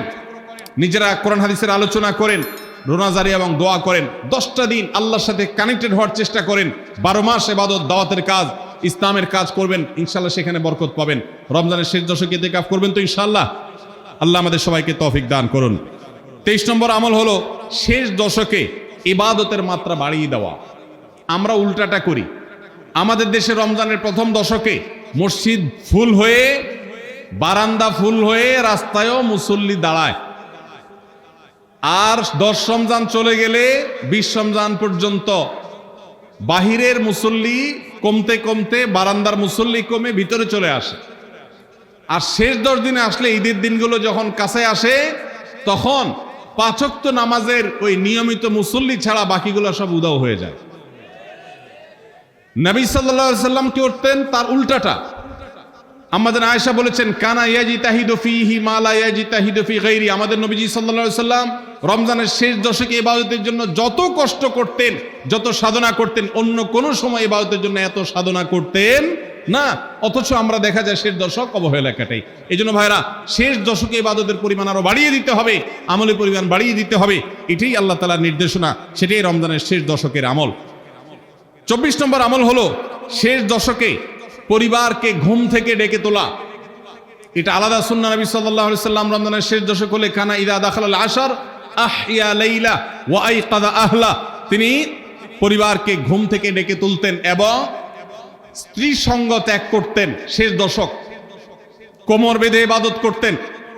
নিজেরা কোরআন হাদিসের আলোচনা করেন, রোনাজারি এবং দোয়া করেন। 10টা দিন আল্লাহর সাথে কানেক্টেড হওয়ার চেষ্টা করেন। 12 মাস ইবাদত, দাওয়াতের কাজ, ইসলামের কাজ করবেন, ইনশাআল্লাহ সেখানে বরকত পাবেন। রমজানের শেষ দশকে ইতিকাফ করবেন তো ইনশাআল্লাহ। আল্লাহ আমাদের সবাইকে তৌফিক দান করুন। 23 নম্বর আমল হলো শেষ দশকে ইবাদতের মাত্রা বাড়িয়ে দেওয়া। আমরা উল্টাটা করি। আমাদের দেশে রমজানের প্রথম দশকে মসজিদ ফুল হয়ে, বারান্দা ফুল হয়ে, রাস্তায়ও মুসল্লি দাঁড়ায়। আর 10 রমজান চলে গেলে 20 রমজান পর্যন্ত বাহিরের মুসল্লি কমতে কমতে বারান্দার মুসল্লি কমে ভিতরে চলে আসে। আর শেষ 10 দিনে আসলে, ঈদের দিনগুলো যখন কাছে আসে, তখন 5 ওয়াক্ত নামাজের ওই নিয়মিত মুসল্লি ছাড়া বাকিগুলো সব উদাও হয়ে যায়। নবী সাল্লাল্লাহু আলাইহি সাল্লাম কি করতেন? তার উল্টাটা। আমাদের আয়েশা বলেছেন, কানা ইয়াজিতাহিদু ফীহি মা লা ইয়াজিতাহিদু ফী গায়রি। আমাদের নবীজি সাল্লাল্লাহু আলাইহি সাল্লাম রমজানের শেষ দশকে ইবাদতের জন্য যত কষ্ট করতেন, যত সাধনা করতেন, অন্য কোন সময় ইবাদতের জন্য এত সাধনা করতেন না। অথচ আমরা দেখা যায় শেষ দশক অবহেলা কাটাই। এই জন্য ভাইরা, শেষ দশকে ইবাদতের পরিমাণ আরো বাড়িয়ে দিতে হবে, আমলের পরিমাণ বাড়িয়ে দিতে হবে। এটাই আল্লাহ তাআলার নির্দেশনা, সেটাই রমজানের শেষ দশকের আমল। 24 নম্বর আমল হলো শেষ দশকে পরিবারকে ঘুম থেকে ডেকে তোলা। এটা আলাদা সুন্নাহ। নবী সাল্লাল্লাহু আলাইহি সাল্লাম রমজানের শেষ দশক হলে কানা ইযা দাখালাল আশর আহইয়া লাইলা ওয়া আইকাযা আহলা। তিনি পরিবারকে ঘুম থেকে ডেকে তুলতেন এবং স্ত্রী সঙ্গ ত্যাগ করতেন। শেষ দশক কোমর বেঁধে ইবাদত করতেন।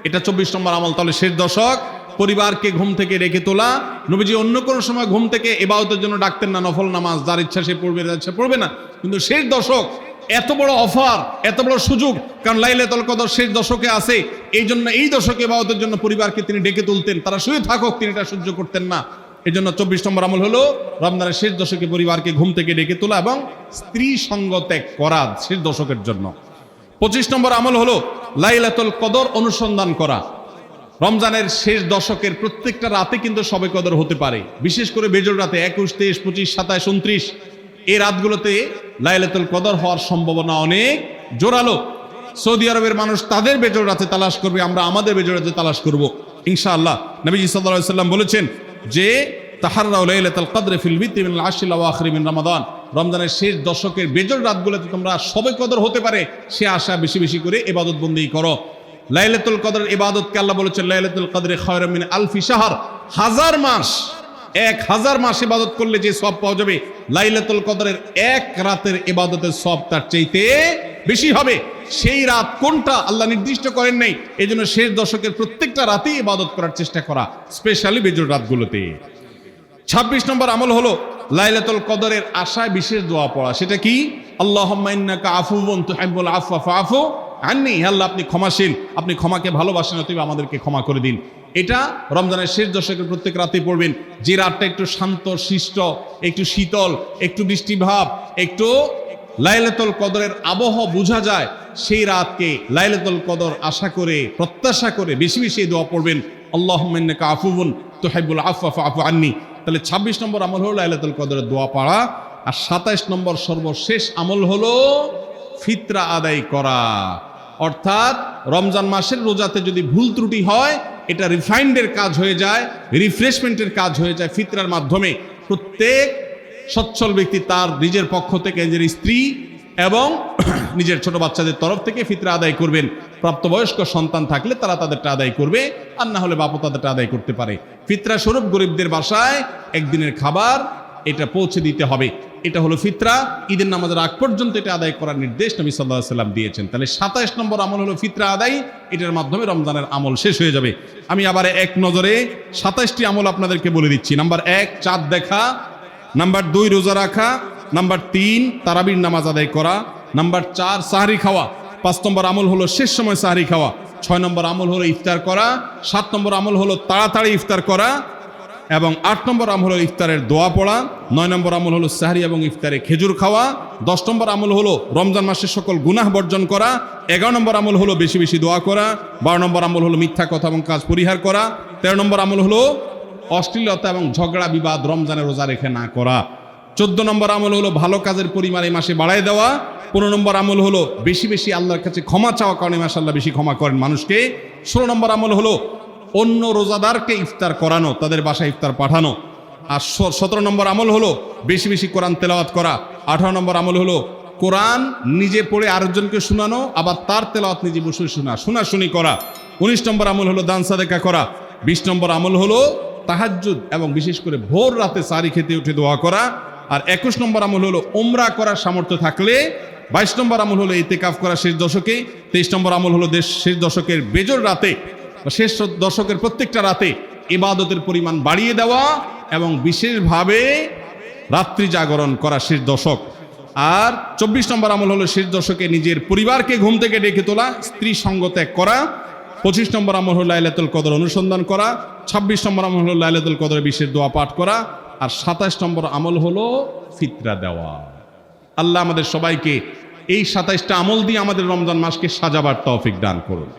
এটা 24 নম্বর আমল। তাহলে শেষ দশক পরিবারকে ঘুম থেকে ডেকে তোলা। নবীজি অন্য কোন সময় ঘুম থেকে ইবাদতের জন্য ডাকতেন না, নফল নামাজ যার ইচ্ছা সে পড়বে, যার ইচ্ছা পড়বে না। কিন্তু শেষ দশক এত বড় অফার, এত বড় সুযোগ, কারণ লাইলাতুল কদর শেষ দশকে আছে। এই জন্য এই দশকে ইবাদতের জন্য পরিবারকে তিনি ডেকে তুলতেন। তারা শুয়ে থাকুক, তিনি এটা সহ্য করতেন না। এই জন্য 24 নম্বর আমল হলো রমজানের শেষ দশকে পরিবারকে ঘুম থেকে ডেকে তোলা এবং স্ত্রী সঙ্গ ত্যাগ করা শেষ দশকের জন্য। 25 নম্বর আমল হলো লাইলাতুল কদর অনুসন্ধান করা। রমজানের শেষ দশকের প্রত্যেকটা রাতে কিন্তু শবে কদর হতে পারে, বিশেষ করে বেজোড় রাতে 21, 23, 25, 27, 29 এই রাতগুলোতে লাইলাতুল কদর হওয়ার সম্ভাবনা অনেক জোরালো। সৌদি আরবের মানুষ তাদের বেজোড় রাতে তালাশ করবে, আমরা আমাদের বেজোড় রাতে তালাশ করব ইনশাআল্লাহ। নবীজি সাল্লাল্লাহু আলাইহি সাল্লাম বলেছেন যে তাহাররাউ লাইলাতুল কদর ফিল বিতি মিনাল আশরিল আওয়াখির মিন রমাদান। রমজানের শেষ দশকের বেজোড় রাতগুলোতে তোমরা শবে কদর হতে পারে সে আশা বেশি বেশি করে ইবাদত বন্দেগী করো। লাইলাতুল কদরের ইবাদতকে আল্লাহ বলেছেন লাইলাতুল কদরে খায়রুম মিন আলফি শাহর। 1000 মাস, 1000 মাস ইবাদত করলে যে সওয়াব পাওয়া যাবে, লাইলাতুল কদরের এক রাতের ইবাদতের সওয়াব তার চাইতে বেশি হবে। সেই রাত কোনটা আল্লাহ নির্দিষ্ট করেন নাই। এই জন্য শেষ দশকের প্রত্যেকটা রাতেই ইবাদত করার চেষ্টা করা, স্পেশালি বেজোড় রাতগুলোতে। 26 নম্বর আমল হলো লাইলাতুল কদরের আশায় বিশেষ দোয়া পড়া। সেটা কি? আল্লাহুম্মা ইন্নাকা আফুউন তুহিব্বুল আফওয়া ফাআফু আন্নি। আল্লাহ আপনি ক্ষমাশীল, আপনি ক্ষমাকে ভালোবাসেন, অতএব আমাদেরকে ক্ষমা করে দিন। এটা রমজানের শেষ দশকের প্রত্যেক রাতে পড়বেন। যে রাতটা একটু শান্ত শিষ্ট, একটু শীতল, একটু বৃষ্টিভাব, একটু লাইলাতুল কদরের আবহাওয়া বোঝা যায়, সেই রাতকে লাইলাতুল কদর আশা করে, প্রত্যাশা করে বেশি বেশি দোয়া পড়বেন, আল্লাহুম্মা ইন্নাকা আফুউন তুহিব্বুল আফওয়া ফাআফু আন্নি। তাহলে 26 নম্বর আমল হলো লাইলাতুল কদরের দোয়া পড়া। আর 27 নম্বর সর্বশেষ আমল হলো ফিতরা আদায় করা। অর্থাৎ রমজান মাসের রোজাতে যদি ভুল ত্রুটি হয়, এটা রিফাইন্ডের কাজ হয়ে যায়, রিফ্রেশমেন্টের কাজ হয়ে যায় ফিতরার মাধ্যমে। প্রত্যেক সচ্ছল ব্যক্তি তার নিজের পক্ষ থেকে, নিজের স্ত্রী এবং নিজের ছোট বাচ্চাদের তরফ থেকে ফিতরা আদায় করবেন। প্রাপ্তবয়স্ক সন্তান থাকলে তারা তাদেরটা আদায় করবে, আর না হলে বাপও তাদেরটা আদায় করতে পারে। ফিতরা স্বরূপ গরিবদের বাসায় একদিনের খাবার এটা পৌঁছে দিতে হবে। এটা হলো ফিতরা। ঈদের নামাজের আগ পর্যন্ত এটা আদায় করার নির্দেশ নবী সাল্লাল্লাহু আলাইহি ওয়াসাল্লাম দিয়েছেন। তাহলে 27 নম্বর আমল হলো ফিতরা আদায়। এটার মাধ্যমে রমজানের আমল শেষ হয়ে যাবে। আমি আবার এক নজরে 27টি আমল আপনাদেরকে বলে দিচ্ছি। নাম্বার 1 চাঁদ দেখা, নাম্বার 2 রোজা রাখা, নাম্বার 3 তারাবির নামাজ আদায় করা, নাম্বার 4 সাহরি খাওয়া, 5 নম্বর আমল হলো শেষ সময় সাহরি খাওয়া, 6 নম্বর আমল হলো ইফতার করা, 7 নম্বর আমল হলো তাড়াতাড়ি ইফতার করা, এবং 8 নম্বর আমল হলো ইফতারের দোয়া পড়া, 9 নম্বর আমল হলো সাহরি এবং ইফতারে খেজুর খাওয়া, 10 নম্বর আমল হলো রমজান মাসের সকল গুনাহ বর্জন করা, 11 নম্বর আমল হলো বেশি বেশি দোয়া করা, 12 নম্বর আমল হলো মিথ্যা কথা এবং কাজ পরিহার করা, 13 নম্বর আমল হলো অশ্লীলতা এবং ঝগড়া বিবাদ রমজানে রোজা রেখে না করা, 14 নম্বর আমল হলো ভালো কাজের পরিমাণ এই মাসে বাড়ায় দেওয়া, 15 নম্বর আমল হলো বেশি বেশি আল্লাহর কাছে ক্ষমা চাওয়া, কারণ এই মাসে আল্লাহ বেশি ক্ষমা করেন মানুষকে, 16 নম্বর আমল হলো অন্য রোজাদারকে ইফতার করানো, তাদের বাসায় ইফতার পাঠানো, আর 17 নম্বর আমল হলো বেশি বেশি কোরআন তেলাওয়াত করা, 18 নম্বর আমল হলো কোরআন নিজে পড়ে আরেকজনকে শোনানো, আবার তার তেলাওয়াত নিজে বসে শোনাশুনি করা, 19 নম্বর আমল হলো দান সাদেকা করা, 20 নম্বর আমল হলো তাহাজ্জুদ এবং বিশেষ করে ভোর রাতে সারি খেতে উঠে দোয়া করা, আর 21 নম্বর আমল হলো উমরা করার সামর্থ্য থাকলে, 22 নম্বর আমল হলো ইতিকাফ করা শেষ দশকে, 23 নম্বর আমল হলো শেষ দশকের বেজোর রাতে, শেষ দশকের প্রত্যেকটা রাতে ইবাদতের পরিমাণ বাড়িয়ে দেওয়া এবং বিশেষভাবে রাত্রি জাগরণ করা শেষ দশক, আর 24 নম্বর আমল হলো শেষ দশকে নিজের পরিবারকে ঘুম থেকে ডেকে তোলা, স্ত্রী সঙ্গ ত্যাগ করা, 25 নম্বর আমল হলো লাইলাতুল কদর অনুসন্ধান করা, 26 নম্বর আমল হলো লাইলাতুল কদরের বিশেষ দোয়া পাঠ করা, আর 27 নম্বর আমল হলো ফিতরা দেওয়া। আল্লাহ আমাদের সবাইকে এই 27টা আমল দিয়ে আমাদের রমজান মাসকে সাজাবার তৌফিক দান করুন।